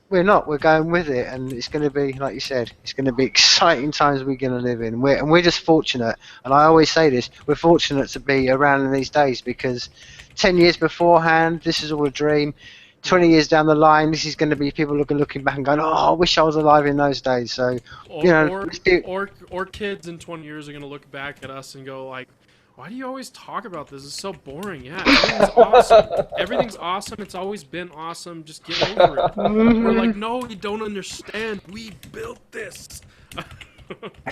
we're not. We're going with it, and it's going to be, like you said, it's going to be exciting times we're going to live in. We're just fortunate, and I always say this: we're fortunate to be around in these days, because 10 years beforehand, this is all a dream. 20 years down the line, this is going to be people looking back and going, "Oh, I wish I was alive in those days." So, or kids in 20 years are going to look back at us and go like, "Why do you always talk about this? It's so boring." Yeah, everything's awesome. Everything's awesome. It's always been awesome. Just get over it. We're like, no, you don't understand. We built this.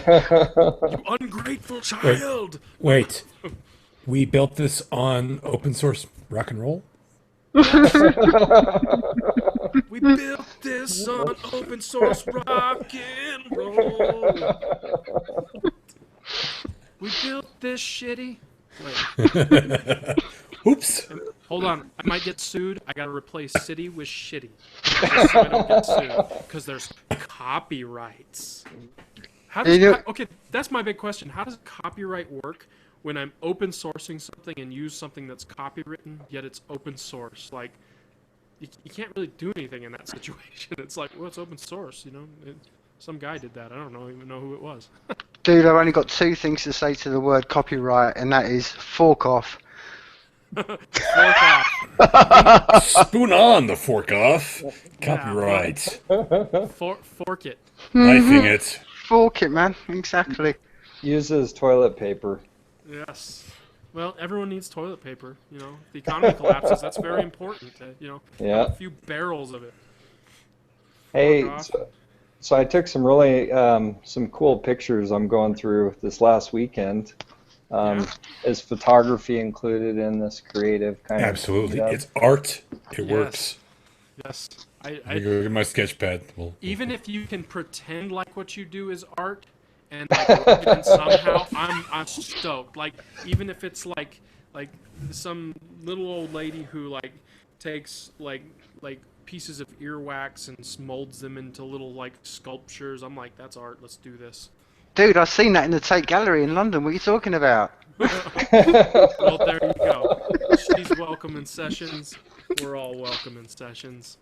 You ungrateful child. Wait. We built this on open source rock and roll? We built this on open source rock and roll. We built this shitty. Wait. Oops. Hold on. I might get sued. I gotta replace city with shitty. Just so I don't get sued. Because there's copyrights. Okay, that's my big question. How does copyright work when I'm open sourcing something and use something that's copywritten, yet it's open source? Like, you can't really do anything in that situation. It's like, well, it's open source, some guy did that. I don't even know who it was. Dude, I've only got two things to say to the word copyright, and that is fork off. Fork off. Spoon on the fork off. Copyright. Fork it. Knifing it. Fork it, man. Exactly. Uses toilet paper. Yes. Well, everyone needs toilet paper. If the economy collapses, that's very important. Yeah. A few barrels of it. Hey, so I took some really some cool pictures. I'm going through this last weekend. Is photography included in this creative kind Absolutely. of? It's art. It works. Yes. I go get my sketch pad. Even if you can pretend like what you do is art, and and somehow I'm stoked. Like, even if it's like some little old lady who takes like pieces of earwax and molds them into little sculptures. I'm like, that's art. Let's do this. Dude, I've seen that in the Tate Gallery in London. What are you talking about? Well, there you go. She's welcome in sessions. We're all welcome in sessions.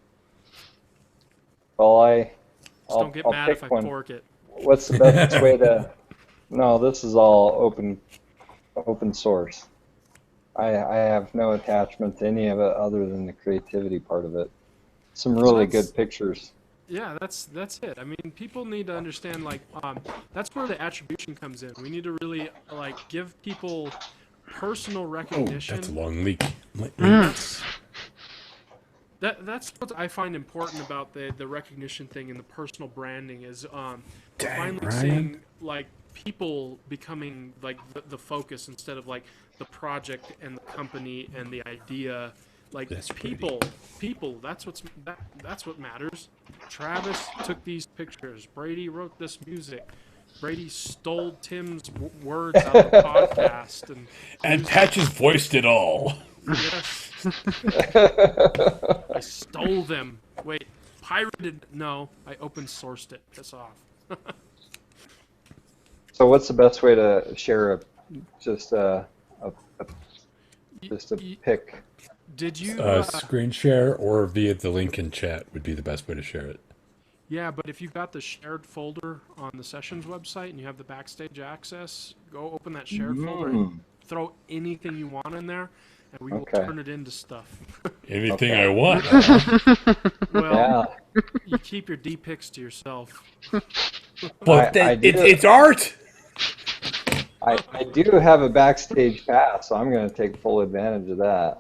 Well, Just don't get mad if I fork it. What's the best way to? No, this is all open source. I have no attachment to any of it other than the creativity part of it. Some really good pictures. Yeah, that's it. I mean, people need to understand that's where the attribution comes in. We need to really give people personal recognition. Oh, that's a long leak. That's what I find important about the recognition thing and the personal branding is finally seeing people becoming the focus instead of the project and the company and the idea. That's people. That's what matters. Travis took these pictures. Brady wrote this music. Brady stole Tim's words out of the podcast, and Patches voiced it all. Yes. I stole them. Wait, pirated? No, I open sourced it. Piss off. So what's the best way to share just a pic? Did you? Screen share or via the link in chat would be the best way to share it. Yeah, but if you've got the shared folder on the sessions website and you have the backstage access, go open that shared folder and throw anything you want in there, and we will turn it into stuff. Anything I want. Well, you keep your D-pics to yourself. But it's art! I do have a backstage pass, so I'm going to take full advantage of that.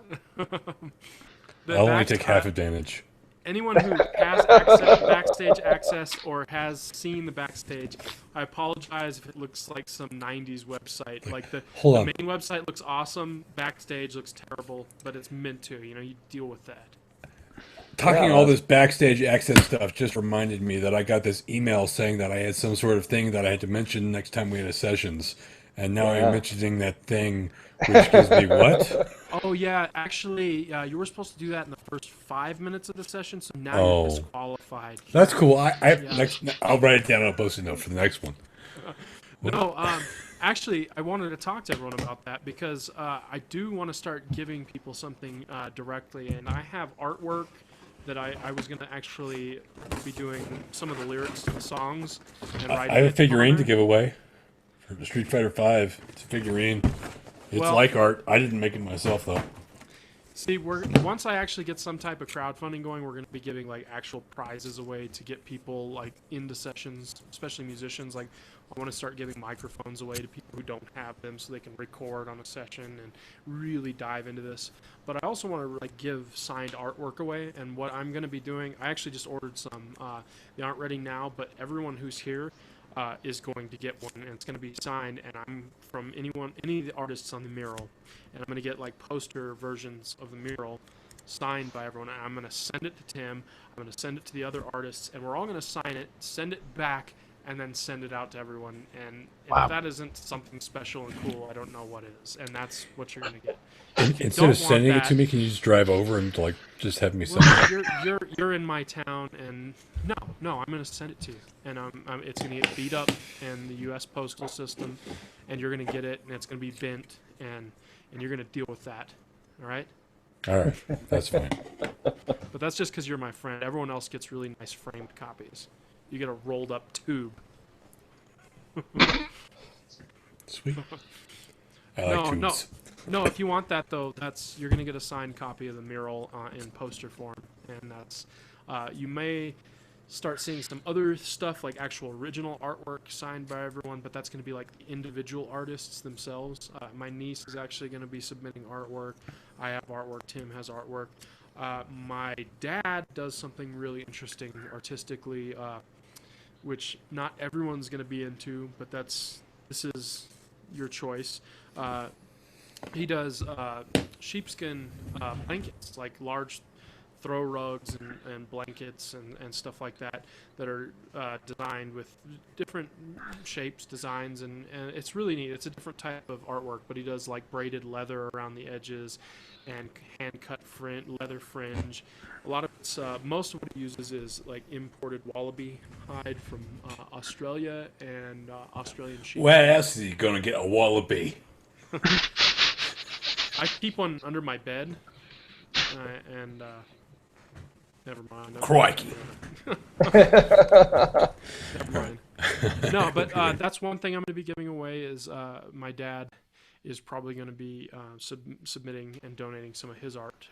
I'll only take half advantage. Anyone who has access, backstage access or has seen the backstage, I apologize if it looks like some 90s website. Like the main website looks awesome, backstage looks terrible, but it's meant to. You deal with that. Talking all this backstage access stuff just reminded me that I got this email saying that I had some sort of thing that I had to mention next time we had a sessions. And now I'm mentioning that thing, which gives me what? Oh, yeah. Actually, you were supposed to do that in the first 5 minutes of the session, so now you're disqualified. That's cool. I'll write it down on a post-it note for the next one. No, actually, I wanted to talk to everyone about that because I do want to start giving people something directly, and I have artwork that I was going to actually be doing some of the lyrics to the songs and writing. I have a figurine to give away. For Street Fighter V, it's a figurine. It's like art. I didn't make it myself, though. See, once I actually get some type of crowdfunding going, we're going to be giving like actual prizes away to get people like into sessions, especially musicians. Like, I want to start giving microphones away to people who don't have them, so they can record on a session and really dive into this. But I also want to like give signed artwork away. And what I'm going to be doing, I actually just ordered some. They aren't ready now, but everyone who's here is going to get one, and it's going to be signed, and I'm from any of the artists on the mural, and I'm going to get like poster versions of the mural signed by everyone, and I'm going to send it to Tim, I'm going to send it to the other artists, and we're all going to sign it, send it back, and then send it out to everyone, and if that isn't something special and cool, I don't know what is, and that's what you're going to get. Instead of sending it to me, can you just drive over and like just have me send it? You're in my town, and no, I'm going to send it to you, and it's going to get beat up in the U.S. postal system, and you're going to get it, and it's going to be bent, and you're going to deal with that. All right? All right, that's fine. But that's just because you're my friend. Everyone else gets really nice framed copies. You get a rolled up tube. Sweet. I like tubes. No, if you want that though, you're gonna get a signed copy of the mural in poster form, and that's you may start seeing some other stuff like actual original artwork signed by everyone, but that's gonna be like the individual artists themselves. My niece is actually gonna be submitting artwork. I have artwork. Tim has artwork. My dad does something really interesting artistically, which not everyone's gonna be into, but this is your choice. He does sheepskin blankets, like large throw rugs and blankets and stuff like that are designed with different shapes, designs, and it's really neat. It's a different type of artwork, but he does like braided leather around the edges and hand-cut leather fringe. A lot of it's, most of what he uses is like imported wallaby hide from Australia and Australian sheep. Where else is he going to get a wallaby? I keep one under my bed, and never mind. Crikey. Never mind. No, but that's one thing I'm going to be giving away is my dad is probably going to be submitting and donating some of his art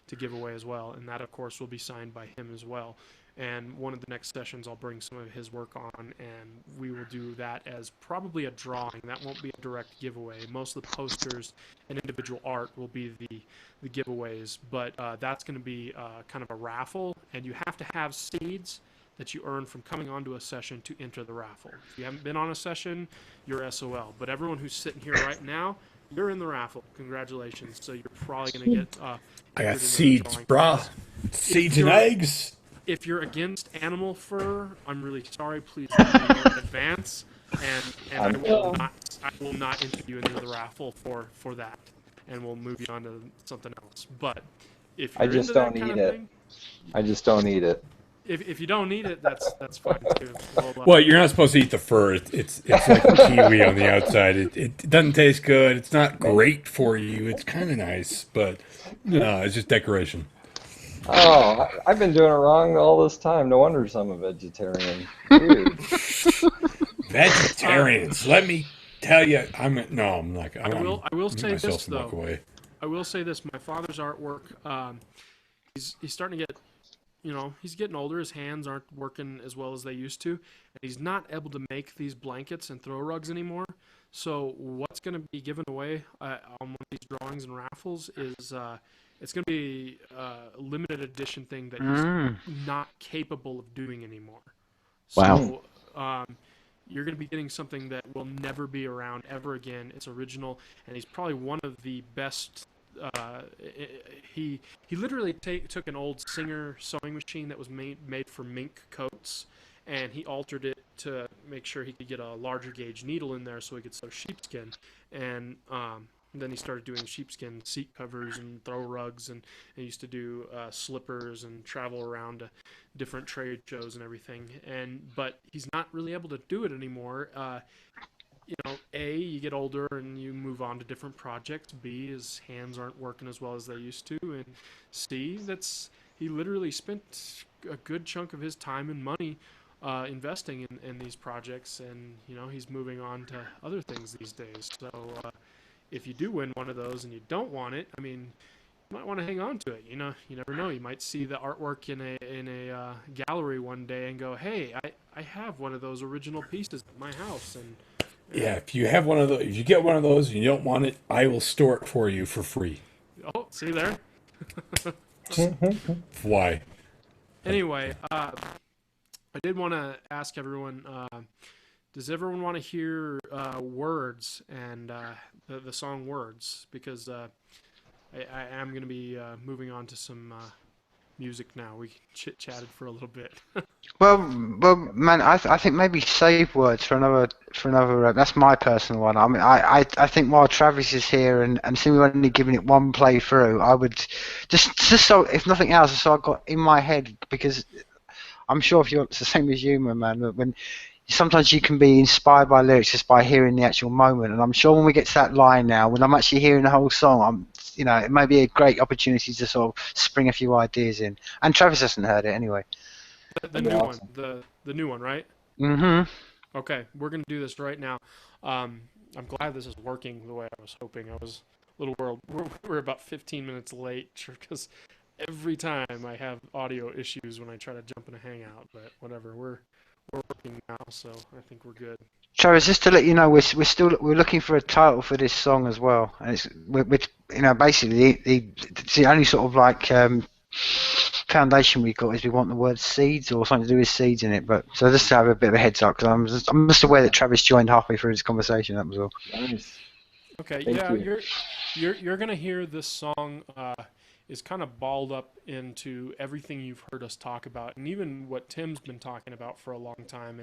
to give away as well, and that of course will be signed by him as well. And one of the next sessions I'll bring some of his work on, and we will do that as probably a drawing. That won't be a direct giveaway. Most of the posters and individual art will be the giveaways, but that's going to be kind of a raffle, and you have to have seeds that you earn from coming onto a session to enter the raffle. If you haven't been on a session, you're SOL. But everyone who's sitting here right now, you're in the raffle. Congratulations. So you're probably going to get... I got seeds, brah. Seeds and eggs. If you're against animal fur, I'm really sorry. Please let me know in advance, and I will not enter you into the raffle for that, and we'll move you on to something else. But if you're I just into that don't kind eat of it. thing, I just don't eat it. if you don't need it, that's fine too. Well, you're not supposed to eat the fur. It's like kiwi on the outside. It doesn't taste good. It's not great for you. It's kind of nice, but no, it's just decoration. Oh, I've been doing it wrong all this time. No wonder I'm a vegetarian. Dude. Vegetarians, let me tell you, I'm not. I will say myself this some walk though. away. I will say this: my father's artwork. He's starting to get, he's getting older. His hands aren't working as well as they used to, and he's not able to make these blankets and throw rugs anymore. So what's going to be given away on one of these drawings and raffles is it's going to be a limited edition thing that he's not capable of doing anymore. Wow. So you're going to be getting something that will never be around ever again. It's original, and he's probably one of the best. He literally took an old Singer sewing machine that was made for mink coats, and he altered it to make sure he could get a larger gauge needle in there so he could sew sheepskin. And then he started doing sheepskin seat covers and throw rugs, and he used to do slippers and travel around to different trade shows and everything. But he's not really able to do it anymore. A, you get older and you move on to different projects. B, his hands aren't working as well as they used to. And C, he literally spent a good chunk of his time and money investing in these projects, and he's moving on to other things these days. So if you do win one of those and you don't want it, I mean, you might want to hang on to it. You never know. You might see the artwork in a gallery one day and go, hey, I have one of those original pieces at my house. And yeah, if you have one of those, if you get one of those and you don't want it, I will store it for you for free. Oh, see there? Why? Anyway, I did want to ask everyone, does everyone want to hear Words and the song Words? Because I am going to be moving on to some music now. We chit-chatted for a little bit. Well, man, I think maybe save Words for another. That's my personal one. I mean, I think while Travis is here and seeing we're only giving it one playthrough, I would just so, if nothing else, so I got in my head, because I'm sure if it's the same as you, man, when sometimes you can be inspired by lyrics just by hearing the actual moment, and I'm sure when we get to that line now, when I'm actually hearing the whole song, it may be a great opportunity to sort of spring a few ideas in. And Travis hasn't heard it anyway. The new one, the new one, right? Mm-hmm. Okay, we're gonna do this right now. I'm glad this is working the way I was hoping. I was a little world. We're about 15 minutes late because every time I have audio issues when I try to jump in a hangout. But whatever, we're working now, so I think we're good. Travis, just to let you know, we're looking for a title for this song as well, and we're basically the only sort of like foundation we got is we want the word seeds or something to do with seeds in it. But so just to have a bit of a heads up, because I'm just aware that Travis joined halfway through this conversation. That was all. Nice. Okay, Thank yeah, you. you're gonna hear this song is kind of balled up into everything you've heard us talk about, and even what Tim's been talking about for a long time.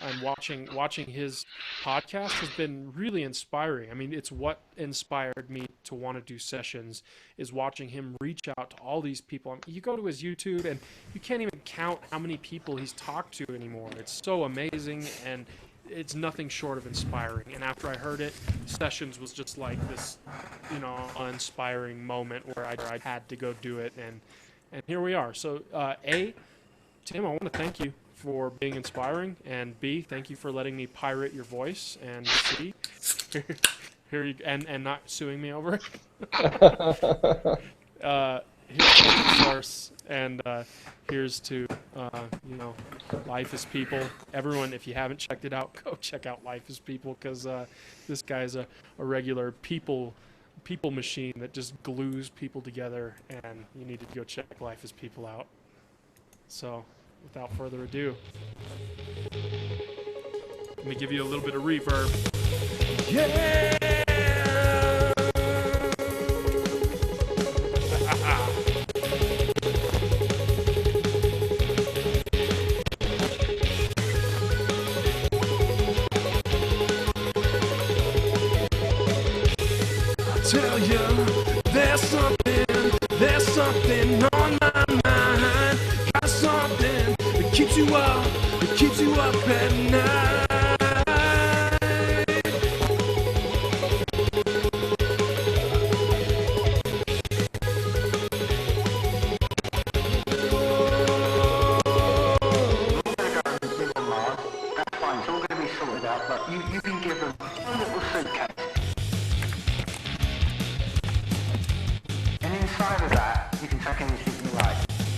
And watching his podcast has been really inspiring. I mean, it's what inspired me to want to do sessions, is watching him reach out to all these people. You go to his YouTube, and you can't even count how many people he's talked to anymore. It's so amazing, and it's nothing short of inspiring. And after I heard it, Sessions was just like this, inspiring moment where I had to go do it, and here we are. So, A, Tim, I want to thank you for being inspiring, and B, thank you for letting me pirate your voice, and C, here you and not suing me over it. Here's the source, and here's to Life is People. Everyone, if you haven't checked it out, go check out Life is People, because this guy's a regular people machine that just glues people together, and you need to go check Life is People out. So, without further ado, let me give you a little bit of reverb. Yeah! Tell you, there's something on my mind. Got something keeps you up, it keeps you up at night. That's fine, it's all going to be sorted out, but you can give them a little suitcase. And inside of that, you can take anything you like.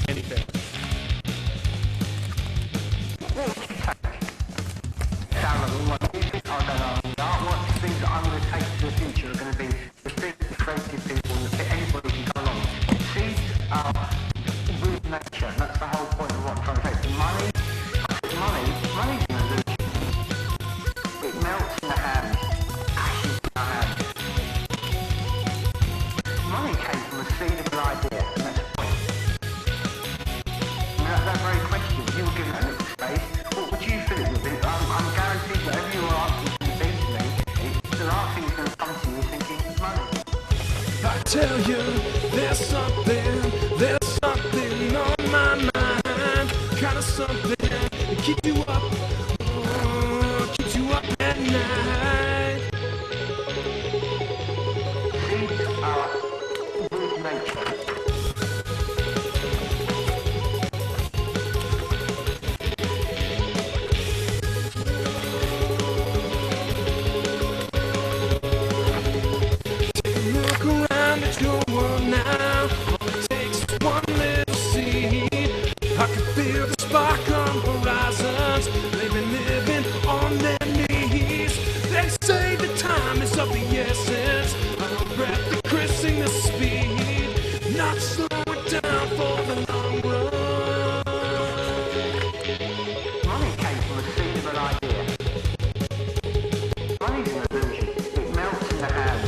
Anything. What would you take? Sound of all my music, I don't know, the artwork, the things that I'm going to take to the future are going to be the things the creative people and anybody can come along. Seeds are with nature, and that's the whole point of what I'm trying to say. Money's an illusion. It melts in the hand, ashes in the hand. Money came from the seed of an idea, and that's the point. That very question, you were given a little space, what would you fill it with? I'm guaranteed whatever you are asking to be to me, the last thing that's going to come to you is thinking, money. I tell you, there's something on my mind, kind of something that keeps you up, keeps you up at night. Seeds are with nature. Look around at your world now, all it takes is one little seed. I can feel the spark on horizons, they've been living on their knees. They say the time is of the essence, I'm breath decreasing the speed, not slowing down for the long run. Money came from the seed of an idea. Money's an illusion. It melts in the hand,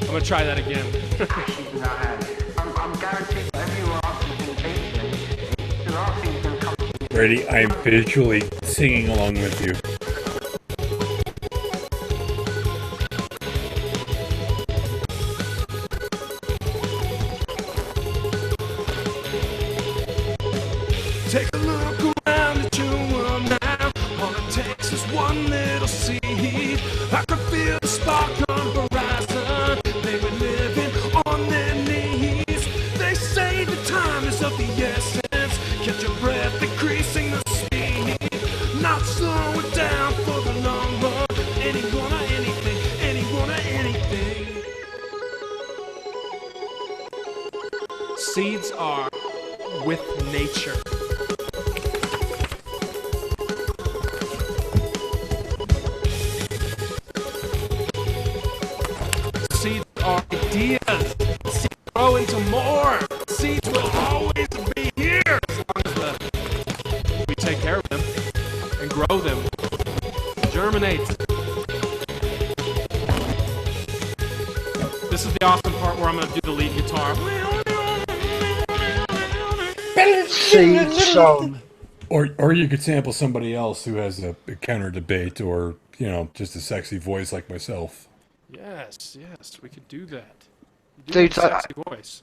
I'm gonna try that again. ashes in the hand. I'm guaranteed whatever you are asking to be to me, the last thing that's going to come to you. Brady, I am visually singing along with you. Take a look around at your world now. All it takes is one little seed. I can feel the spark on horizon. They've been living on their knees. They say the time is of the essence. Catch your breath, increasing the speed. Not slowing down for the long run. Anyone or anything, anyone or anything. Seeds are with nature. Seeds are ideas. Seeds grow into more. Seeds will always be here as long as we take care of them and grow them. Germinate. This is the awesome part where I'm going to do the lead guitar. Seed sown. Or you could sample somebody else who has a counter debate, or just a sexy voice like myself. Yes, we could do that. You do Dude, have a sexy voice.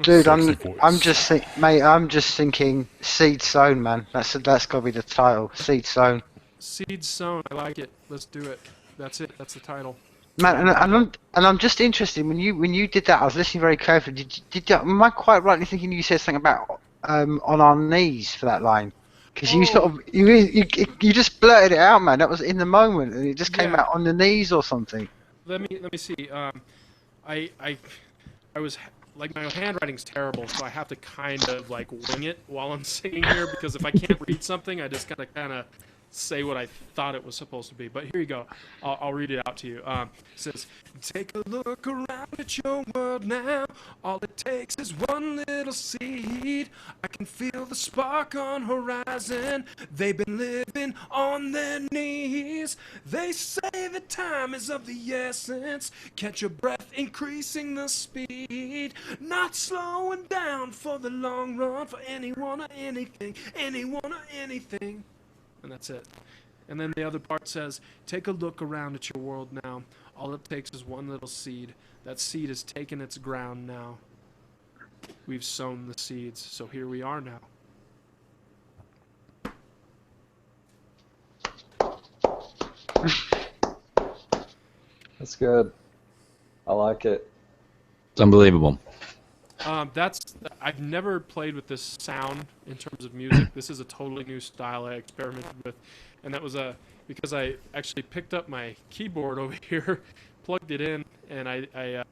Dude, Sexy voice. I'm just thinking seed sown, man. That's got to be the title. Seed sown. Seed sown. I like it. Let's do it. That's it. That's the title. Man, and I'm just interested when you did that. I was listening very carefully. Am I quite rightly thinking you said something about on our knees for that line? Because you sort of you just blurted it out, man. That was in the moment, and it just came out on the knees or something. Let me see. I was like, my handwriting's terrible, so I have to kind of like wing it while I'm singing here, because if I can't read something, I just gotta kind of say what I thought it was supposed to be. But here you go. I'll read it out to you. It says, take a look around at your world now. All it takes is one little seed. I can feel the spark on horizon. They've been living on their knees. They say the time is of the essence. Catch your breath, increasing the speed. Not slowing down for the long run, for anyone or anything. Anyone or anything. And that's it. And then the other part says, take a look around at your world now. All it takes is one little seed. That seed has taken its ground now. We've sown the seeds, so here we are now. That's good. I like it. It's unbelievable. I've never played with this sound in terms of music. This is a totally new style I experimented with, and that was because I actually picked up my keyboard over here, plugged it in, and I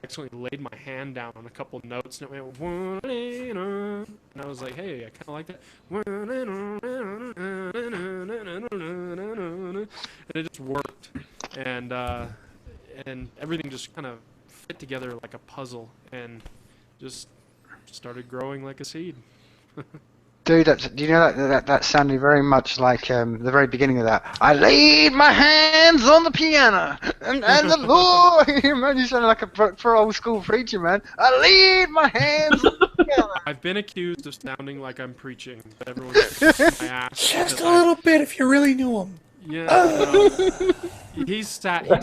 actually laid my hand down on a couple notes, and it went, and I was like, hey, I kind of like that, and it just worked, and everything just kind of fit together like a puzzle, and just started growing like a seed. Dude, do you know that sounded very much like the very beginning of that. I laid my hands on the piano, and the Lord, man, you sounded like a for old school preacher, man. I laid my hands on the piano. I've been accused of sounding like I'm preaching, but everyone's kicking my ass. Just because a little bit if you really knew him. Yeah, he's sat through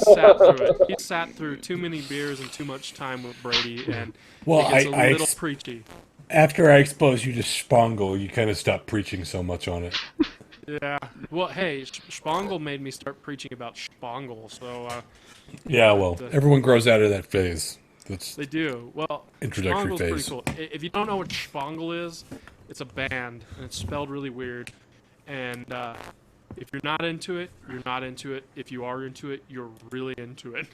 it. He's sat through too many beers and too much time with Brady, and Well, it gets a little preachy. After I exposed you to Spangle, you kind of stopped preaching so much on it. Yeah. Well, hey, Spangle made me start preaching about Spangle, so Yeah, well, everyone grows out of that phase. That's they do. Well, introductory Spangle's phase. pretty cool. If you don't know what Spangle is, it's a band, and it's spelled really weird. And if you're not into it, you're not into it. If you are into it, you're really into it.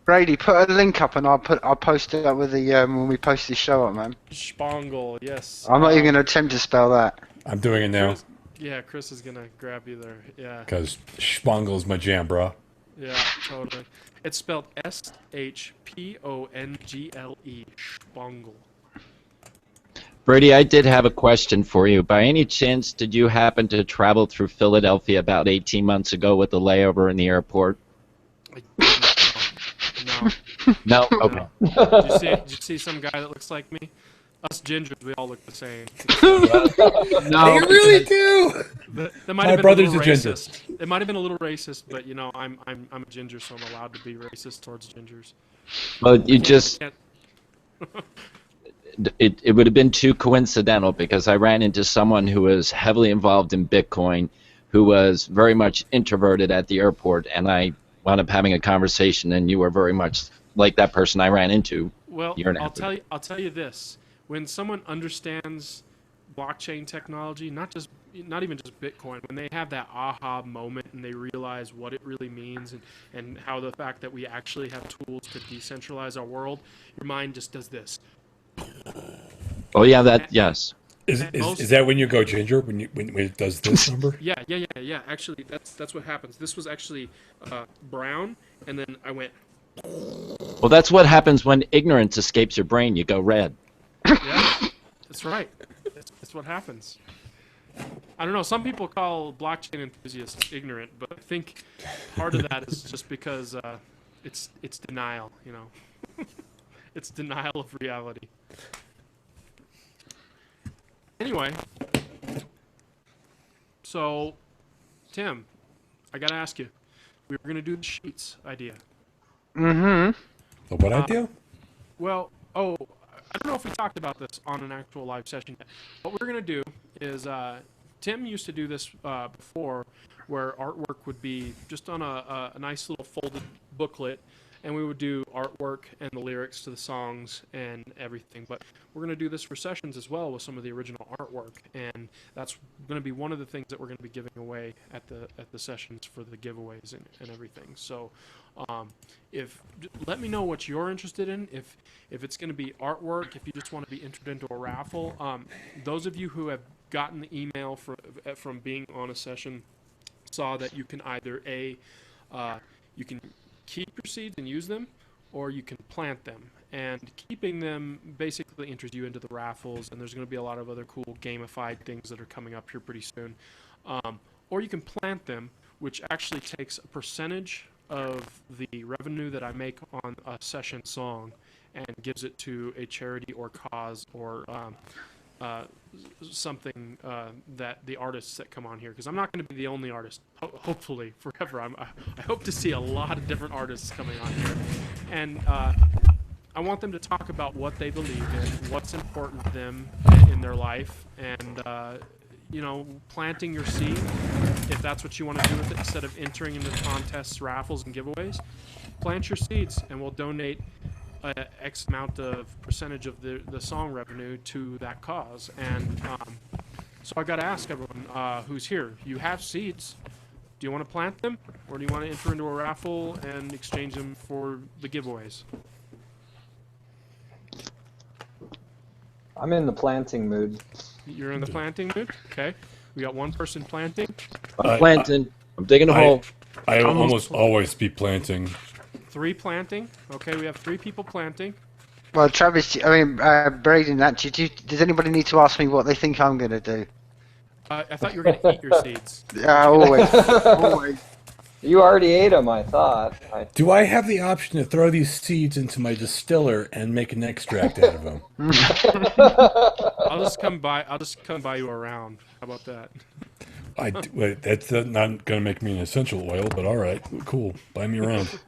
Brady, put a link up, and I'll post it up with the when we post this show up, man. Spangle, yes. I'm not even gonna attempt to spell that. I'm doing it now Chris is gonna grab you there. Yeah. because Spangle's my jam, bro. Yeah, totally. It's spelled S-H-P-O-N-G-L-E. Spangle. Brady, I did have a question for you. By any chance, did you happen to travel through Philadelphia about 18 months ago with a layover in the airport? I didn't know. No? Okay. No. Did you see some guy that looks like me? Us gingers, we all look the same. No. They really do. That might My have been brother's a little a ginger. racist. It might have been a little racist, but you know, I'm a ginger, so I'm allowed to be racist towards gingers. Well, you just... Can't- It would have been too coincidental because I ran into someone who was heavily involved in Bitcoin, who was very much introverted at the airport, and I wound up having a conversation, and you were very much like that person I ran into. Well, Year and a I'll half tell you this: when someone understands blockchain technology, not even just Bitcoin, when they have that aha moment and they realize what it really means and how the fact that we actually have tools to decentralize our world, your mind just does this. Oh yeah, yes. Is that when you go ginger? When it does this number? Yeah. Actually, that's what happens. This was actually brown, and then I went. Well, that's what happens when ignorance escapes your brain. You go red. Yeah, that's right. That's what happens. I don't know. Some people call blockchain enthusiasts ignorant, but I think part of that is just because it's denial. You know, it's denial of reality. Anyway, so Tim, I gotta ask you. We were gonna do the sheets idea. Mm-hmm. The what idea? Well, I don't know if we talked about this on an actual live session yet. What we're going to do is, Tim used to do this before, where artwork would be just on a nice little folded booklet, and we would do artwork and the lyrics to the songs and everything. But we're going to do this for sessions as well with some of the original artwork, and that's going to be one of the things that we're going to be giving away at the sessions for the giveaways and everything. So, let me know what you're interested in. If it's going to be artwork, if you just want to be entered into a raffle. Those of you who have gotten the email from being on a session saw that you can either you can keep your seeds and use them, or you can plant them. And keeping them basically enters you into the raffles, and there's going to be a lot of other cool gamified things that are coming up here pretty soon. Or you can plant them, which actually takes a percentage of the revenue that I make on a session song and gives it to a charity or cause or something that the artists that come on here, because I'm not going to be the only artist, hopefully forever. I hope to see a lot of different artists coming on here, and I want them to talk about what they believe in, what's important to them in their life, and you know, planting your seed. if that's what you want to do with it, instead of entering into contests, raffles, and giveaways, plant your seeds, and we'll donate X amount of percentage of the song revenue to that cause. And so I got to ask everyone who's here, you have seeds. Do you want to plant them, or do you want to enter into a raffle and exchange them for the giveaways? I'm in the planting mood. You're in the planting mood? Okay. We got one person planting. I'm planting. I'm digging a hole. I almost always be planting. 3 planting. Okay, we have 3 people planting. Well, Travis, I mean, Braden, actually, does anybody need to ask me what they think I'm going to do? I thought you were going to eat your seeds. Always. Always. You already ate them, I thought. Do I have the option to throw these seeds into my distiller and make an extract out of them? I'll just come buy you around. How about that? Wait, that's not going to make me an essential oil, but all right, cool. Buy me around.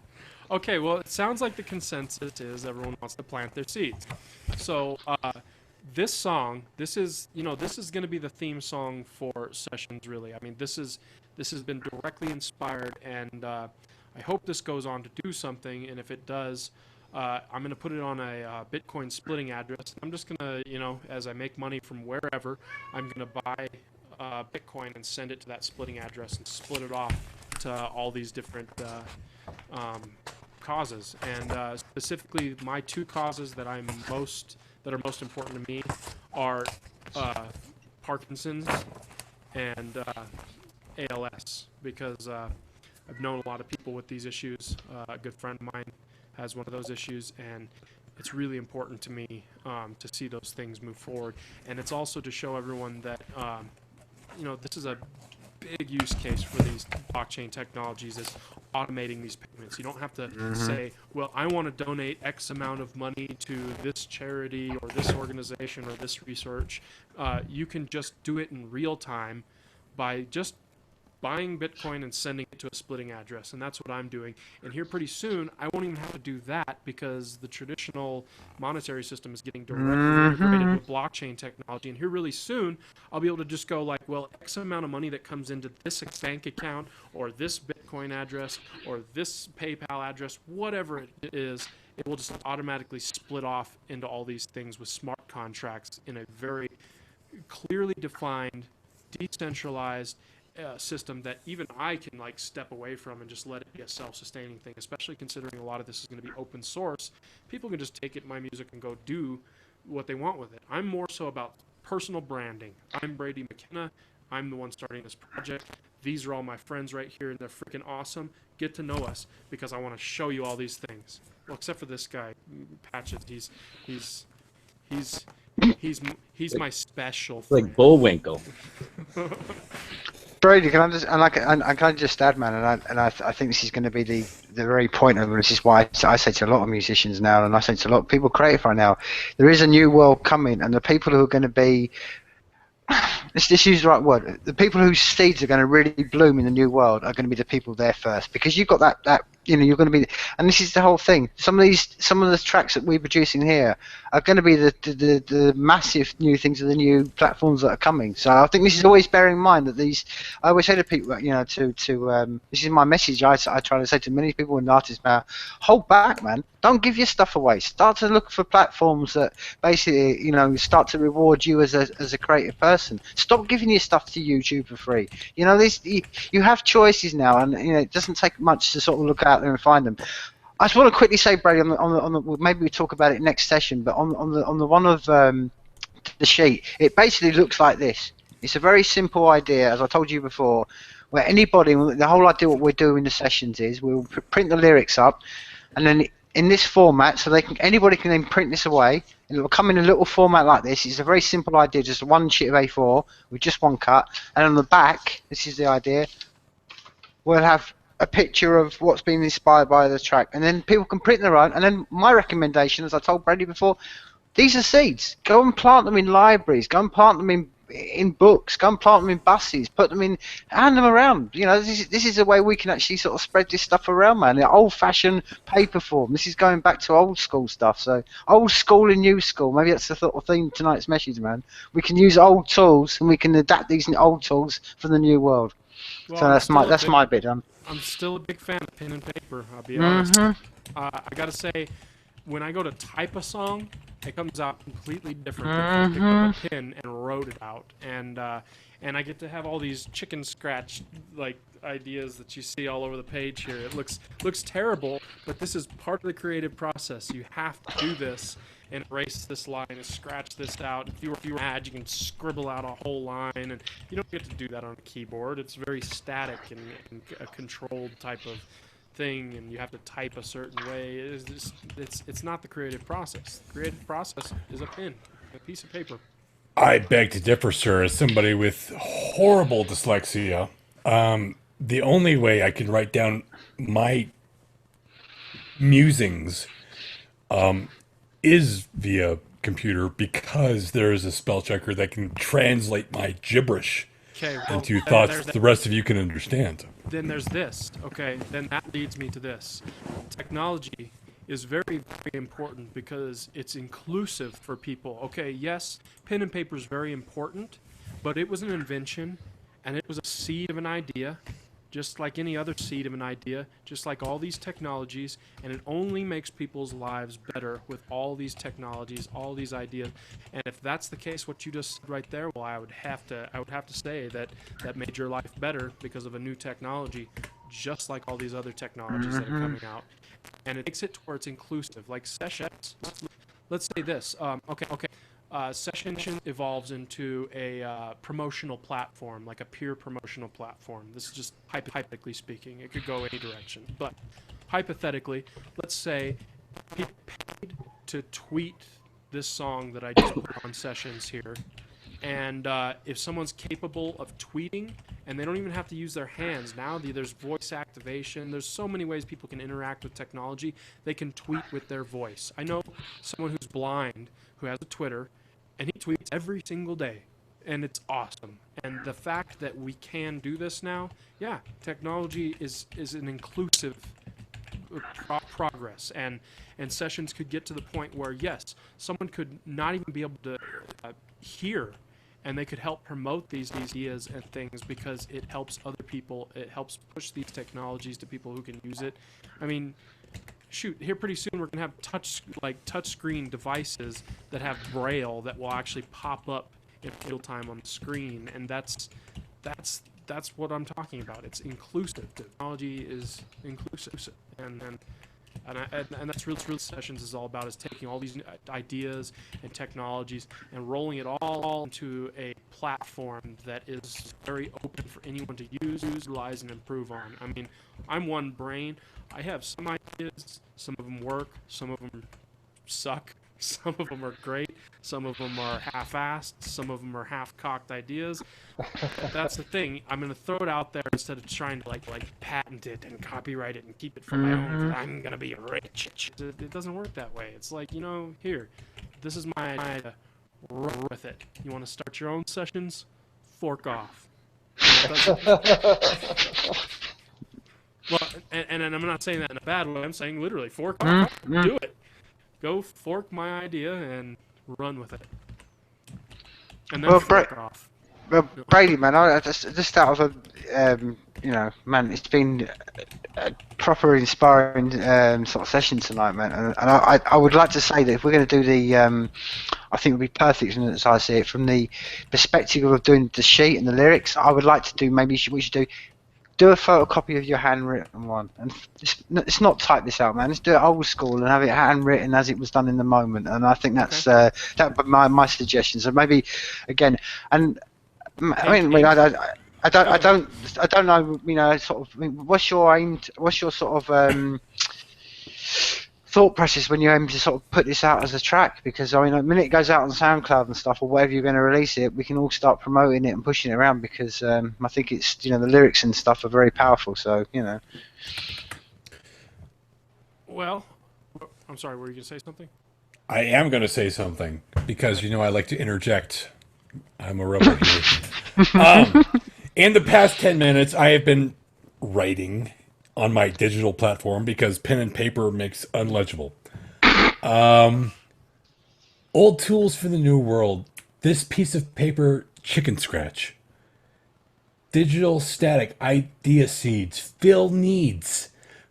Okay, well, it sounds like the consensus is everyone wants to plant their seeds. So this song, this is going to be the theme song for Sessions, really. I mean, this has been directly inspired, and I hope this goes on to do something. And if it does, I'm going to put it on a Bitcoin splitting address. I'm just going to, as I make money from wherever, I'm going to buy Bitcoin and send it to that splitting address and split it off to all these different causes. And specifically, my 2 causes that are most important to me are Parkinson's and ALS, because I've known a lot of people with these issues. A good friend of mine has one of those issues, and it's really important to me to see those things move forward. And it's also to show everyone that this is a big use case for these blockchain technologies, is automating these payments. You don't have to say, well, I want to donate X amount of money to this charity or this organization or this research. You can just do it in real time by just buying Bitcoin and sending it to a splitting address, and that's what I'm doing. And here pretty soon, I won't even have to do that, because the traditional monetary system is getting directly integrated with blockchain technology. And here really soon, I'll be able to just go like, well, X amount of money that comes into this bank account, or this Bitcoin address, or this PayPal address, whatever it is, it will just automatically split off into all these things with smart contracts in a very clearly defined, decentralized system that even I can step away from and just let it be a self-sustaining thing, especially considering a lot of this is going to be open source. People can just take my music and go do what they want with it. I'm more so about personal branding. I'm Brady McKenna. I'm the one starting this project. These are all my friends right here, and they're freaking awesome. Get to know us, because I want to show you all these things. Well, except for this guy, Patches. He's my special friend. Like Bullwinkle. Brady, can I just I can just add, man, and I think this is going to be the very point of it. This is why I say to a lot of musicians now, and I say to a lot of people creative right now, there is a new world coming, and the people who are going to be, let's just use the right word, the people whose seeds are going to really bloom in the new world are going to be the people there first, because you've got that you're going to be, and this is the whole thing. Some of the tracks that we're producing here are going to be the massive new things of the new platforms that are coming. So I think this is always bearing in mind that these. I always say to people, this is my message. I try to say to many people and artists now, hold back, man. Don't give your stuff away. Start to look for platforms that basically, start to reward you as a creative person. Stop giving your stuff to YouTube for free. You have choices now, and it doesn't take much to sort of look out there and find them. I just want to quickly say, Brady, on the maybe we talk about it next session, but on the one of the sheet, it basically looks like this. It's a very simple idea, as I told you before, where anybody, the whole idea what we're doing in the sessions is we'll print the lyrics up, and then in this format, so anybody can then print this away, and it will come in a little format like this. It's a very simple idea, just one sheet of A4 with just one cut, and on the back, this is the idea, we'll have a picture of what's been inspired by the track, and then people can print their own. And then my recommendation, as I told Brady before, these are seeds. Go and plant them in libraries. Go and plant them in books. Go and plant them in buses. Put them in, hand them around. This is a way we can actually sort of spread this stuff around, man. The old-fashioned paper form. This is going back to old school stuff. So old school and new school. Maybe that's the sort of theme of tonight's message, man. We can use old tools, and we can adapt these old tools for the new world. Well, So I'm still a that's big- my bit done. I'm still a big fan of pen and paper. I'll be honest. I gotta say, when I go to type a song, it comes out completely different than if I picked up a pen and wrote it out. And I get to have all these chicken scratch like ideas that you see all over the page here. It looks terrible, but this is part of the creative process. You have to do this and erase this line and scratch this out. If you were mad, you can scribble out a whole line, and you don't get to do that on a keyboard. It's very static and a controlled type of thing, and you have to type a certain way. It's not the creative process. The creative process is a pen, a piece of paper. I beg to differ, sir. As somebody with horrible dyslexia, the only way I can write down my musings is via computer, because there is a spell checker that can translate my gibberish Okay, into thoughts the rest of you can understand. Then there's this. Okay, then that leads me to this. Technology is very, very important because it's inclusive for people. Okay, yes, pen and paper is very important, but it was an invention, and it was a seed of an idea, just like any other seed of an idea, just like all these technologies, and it only makes people's lives better with all these technologies, all these ideas. And if that's the case, what you just said right there, well, I would have to say that made your life better because of a new technology, just like all these other technologies that are coming out. And it makes it to where it's inclusive, like sessions. Let's say this. Session evolves into a promotional platform, like a peer promotional platform. This is just hypothetically speaking. It could go any direction. But hypothetically, let's say people paid to tweet this song that I just put on Sessions here. And if someone's capable of tweeting, and they don't even have to use their hands, now there's voice activation. There's so many ways people can interact with technology. They can tweet with their voice. I know someone who's blind who has a Twitter, and he tweets every single day, and it's awesome. And the fact that we can do this now, yeah, technology is an inclusive progress, and Sessions could get to the point where, yes, someone could not even be able to hear, and they could help promote these ideas and things because it helps other people. It helps push these technologies to people who can use it. I mean, shoot, here pretty soon we're gonna have touch screen devices that have Braille that will actually pop up in real time on the screen, and that's what I'm talking about. It's inclusive. Technology is inclusive, and that's really Sessions is all about, is taking all these ideas and technologies and rolling it all into a platform that is very open for anyone to use, utilize, and improve on. I mean, I'm one brain. I have some ideas. Some of them work. Some of them suck. Some of them are great. Some of them are half-assed. Some of them are half-cocked ideas. That's the thing. I'm going to throw it out there instead of trying to like patent it and copyright it and keep it for my own. I'm going to be rich. It doesn't work that way. It's like, here, this is my idea. Run with it. You want to start your own Sessions? Fork off. Well, and I'm not saying that in a bad way. I'm saying literally, fork off. Do it. Go fork my idea and run with it. And then fork off. Well, Brady, man, I just out of man, it's been a proper inspiring sort of session tonight, man. And I would like to say that if we're going to do the, I think it would be perfect, as I see it, from the perspective of doing the sheet and the lyrics. I would like to do, we should do a photocopy of your handwritten one, and let's not type this out, man. Let's do it old school and have it handwritten as it was done in the moment. And I think that's that would be my suggestion. So maybe again, and I don't know, sort of. What's your aim? What's your sort of thought process when you aim to sort of put this out as a track? Because I mean, the minute it goes out on SoundCloud and stuff, or wherever you're going to release it, we can all start promoting it and pushing it around, because I think it's, the lyrics and stuff are very powerful. So Well, I'm sorry. Were you going to say something? I am going to say something, because I like to interject. I'm a robot here. In the past 10 minutes, I have been writing on my digital platform because pen and paper makes unlegible. Old tools for the new world. This piece of paper, chicken scratch. Digital Static, Idea Seeds, Phil Needs,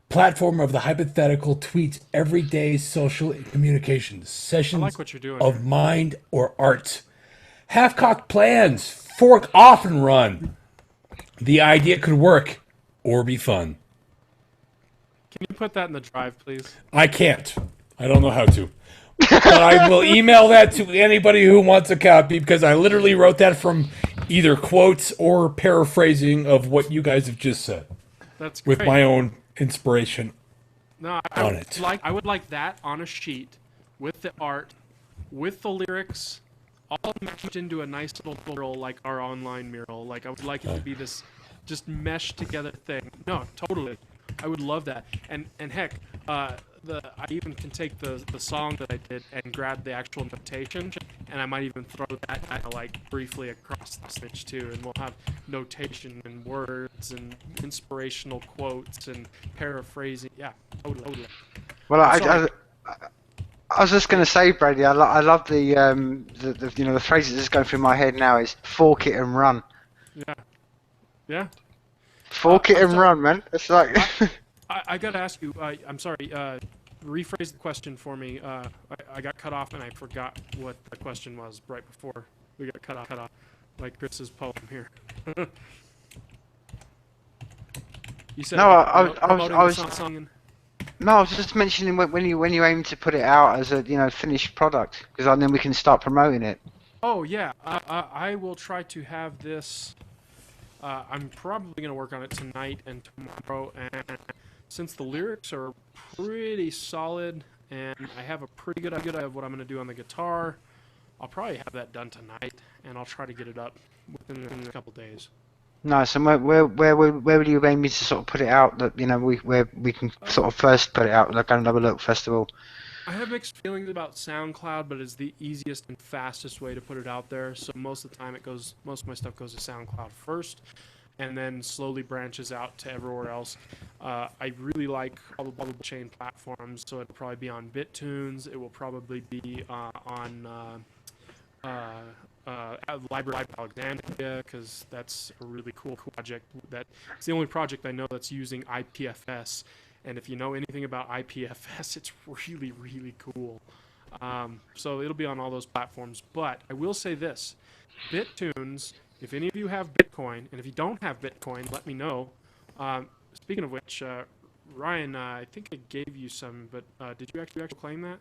platform of the hypothetical tweets, everyday social communications, I sessions like what you're doing. of here. mind or art, half-cocked plans, fork off and run. The idea could work or be fun. Can you put that in the drive, please? I can't. I don't know how to. But I will email that to anybody who wants a copy because I literally wrote that from either quotes or paraphrasing of what you guys have just said That's great. with my own inspiration. No, on it. I would like that on a sheet with the art, with the lyrics, all meshed into a nice little mural like our online mural. Like I would like it to be this just meshed together thing. No, totally. I would love that. And heck, I even can take the song that I did and grab the actual notation, and I might even throw that like briefly across the image too, and we'll have notation and words and inspirational quotes and paraphrasing. Yeah, totally. Well, Sorry. I was just going to say, Brady, I love the you know, the phrase that's just going through my head now is fork it and run. Yeah, yeah. Fork it I'm and sorry. run, man. It's like I gotta ask you. I'm sorry. Rephrase the question for me. I got cut off and I forgot what the question was right before we got cut off. Like Chris's poem here. You said No, about I promoting was- the song and- no, I was just mentioning when you aim to put it out as a, you know, finished product, because then we can start promoting it. Oh yeah, I will try to have this. I'm probably gonna work on it tonight and tomorrow, and since the lyrics are pretty solid and I have a pretty good idea of what I'm gonna do on the guitar, I'll probably have that done tonight, and I'll try to get it up within a couple days. Nice. And where would you aim me to sort of put it out, that, you know, where we can sort of first put it out, like Another Look Festival? I have mixed feelings about SoundCloud, but it's the easiest and fastest way to put it out there. So most of the time, most of my stuff goes to SoundCloud first, and then slowly branches out to everywhere else. I really like all the bubble chain platforms, so it'll probably be on BitTunes. It will probably be on Library of Alexandria, because that's a really cool project. It's the only project I know that's using IPFS. And if you know anything about IPFS, it's really, really cool. So it'll be on all those platforms. But I will say this. BitTunes, if any of you have Bitcoin, and if you don't have Bitcoin, let me know. Speaking of which, Ryan, I think I gave you some, but did you actually claim that?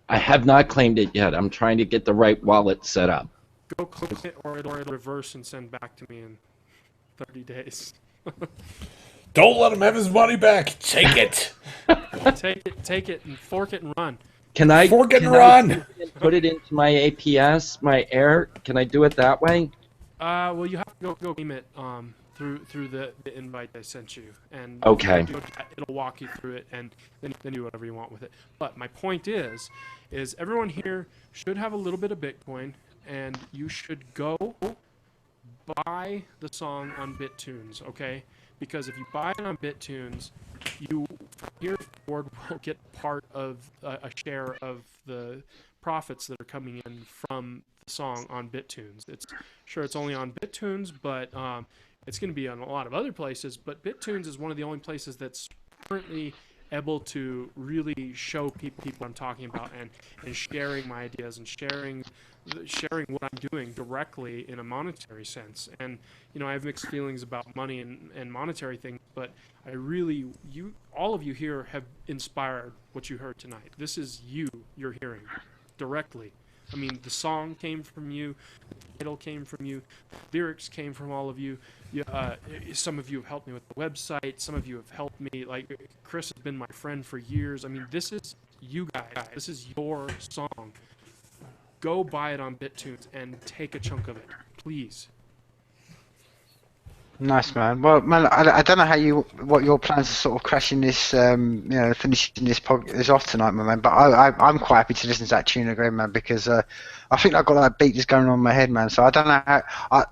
I have not claimed it yet. I'm trying to get the right wallet set up. Go click it, or it'll reverse and send back to me in 30 days. Don't let him have his money back. Take it. Take it, and fork it and run. Can I Fork it and can I run. put it into my APS, my Air? Can I do it that way? Well, you have to go claim it through the invite I sent you, and Okay. it'll walk you through it, and then do whatever you want with it. But my point is everyone here should have a little bit of Bitcoin, and you should go buy the song on BitTunes, okay? Because if you buy it on BitTunes, you from here forward will get part of a share of the profits that are coming in from the song on BitTunes. It's only on BitTunes, but it's going to be on a lot of other places. But BitTunes is one of the only places that's currently able to really show people what I'm talking about, and sharing my ideas and sharing what I'm doing directly in a monetary sense. And you know, I have mixed feelings about money and monetary things, but I really, all of you here have inspired what you heard tonight. This is you're hearing directly. I mean, the song came from you, the title came from you, the lyrics came from all of you. Some of you have helped me with the website. Some of you have helped me. Like Chris has been my friend for years. I mean, this is you guys. This is your song. Go buy it on BitTunes and take a chunk of it, please. Nice, man. Well, man, I don't know what your plans are, sort of crashing this, you know, finishing this off tonight, my man. But I'm quite happy to listen to that tune again, man, because I think I've got that beat just going on in my head, man. So I don't know how.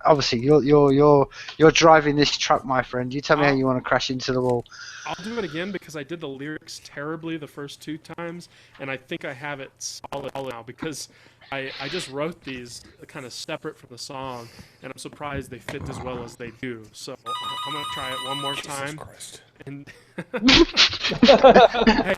Obviously, you're driving this truck, my friend. You tell me how you want to crash into the wall. I'll do it again because I did the lyrics terribly the first 2 times, and I think I have it solid now because I just wrote these kind of separate from the song, and I'm surprised they fit as well as they do. So I'm gonna try it one more time. Christ. And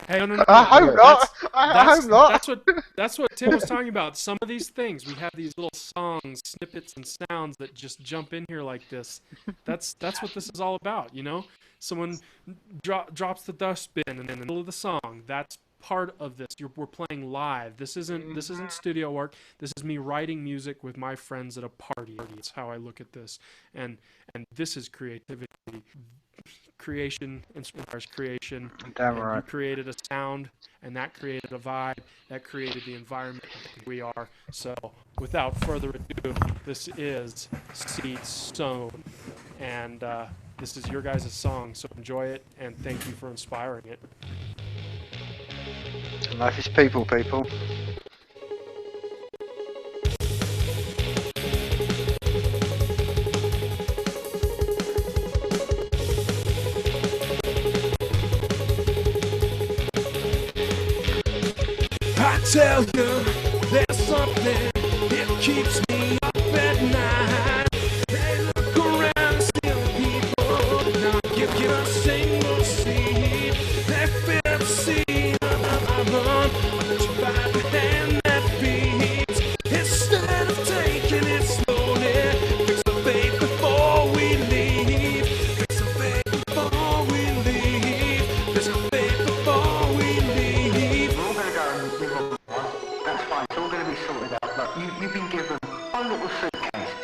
hey, no. I hope not. I hope not. That's what Tim was talking about. Some of these things, we have these little songs, snippets, and sounds that just jump in here like this. That's what this is all about, you know. Someone drops the dustbin in the middle of the song. That's part of this. We're playing live. This isn't studio work. This is me writing music with my friends at a party. It's how I look at this, and this is creativity. Creation inspires creation. Damn And right. you created a sound, and that created a vibe, that created the environment we are. So, without further ado, this is Seed Sown, and this is your guys' song. So enjoy it, and thank you for inspiring it. Life is people, people. I tell you, there's something that keeps me up at night. They look around and still people not give a single seed. They fill up seed of run, but you buy the hand that feeds. Instead of taking it slowly, fix the faith before we leave. Fix the faith before we leave. Fix the faith before we leave. We're all going to go and live on one. That's fine. It's all going to be sorted out. Look, you've been given one little suitcase.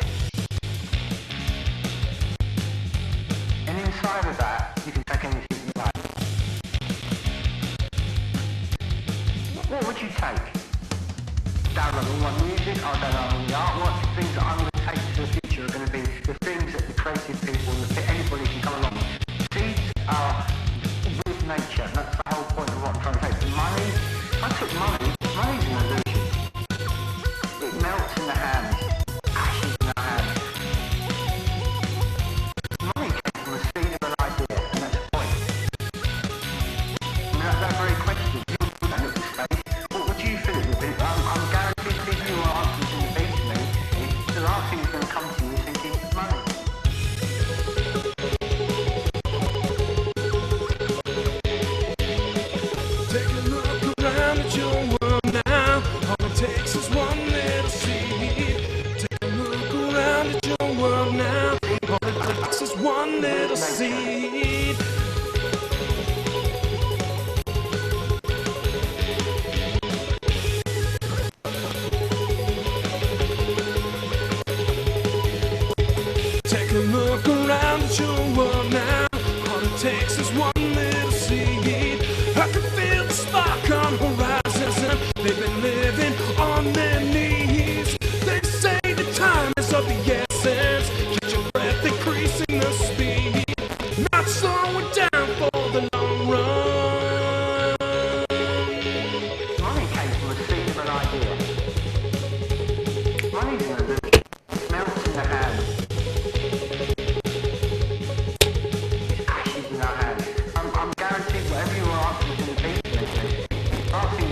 And inside of that, you can take anything you like. What would you take? Don't know all my music, I don't know all the artwork. The things that I'm going to take to the future are going to be the things that the creative people and anybody can come along with. Seeds are with nature. That's the whole point of what I'm trying to take. The money, I took money. Money's an illusion. It melts in the hands, ashes in the hands. Money came from the seed of an idea, and that's the point. I mean, that's that very question. You look at the space. What do you feel it would be? I'm guaranteed to give you answers in the beat to me. The last thing that's going to come to you is thinking it's money. Take a look around at your world now. All it takes is one little seed. Take a look around at your world now. All it takes is one little seed. Take a look around at your world now. All it takes is one little seed. I can feel the spark on horizons, and they've been living on their knees. They say the time is of the essence. Catch your breath, increasing the speed. Not slowing down for the long run. Money came from the seed of an idea. Money's an illusion. It melts in the hands. It's ashes in our hands. I'm guaranteed whatever your answer is going to be to me, last thing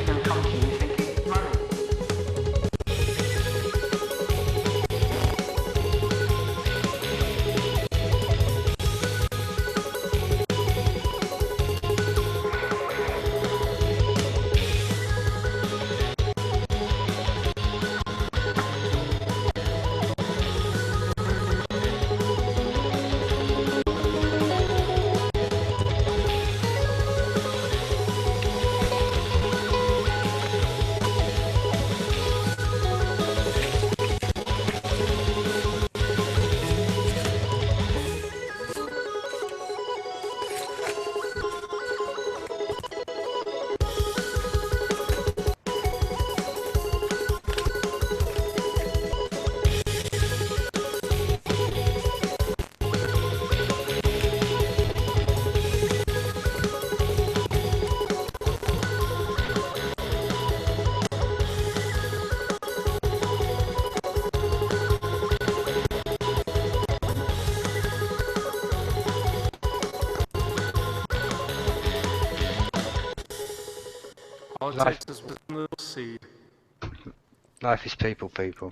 All it Life- takes is one little seed. Life is people, people.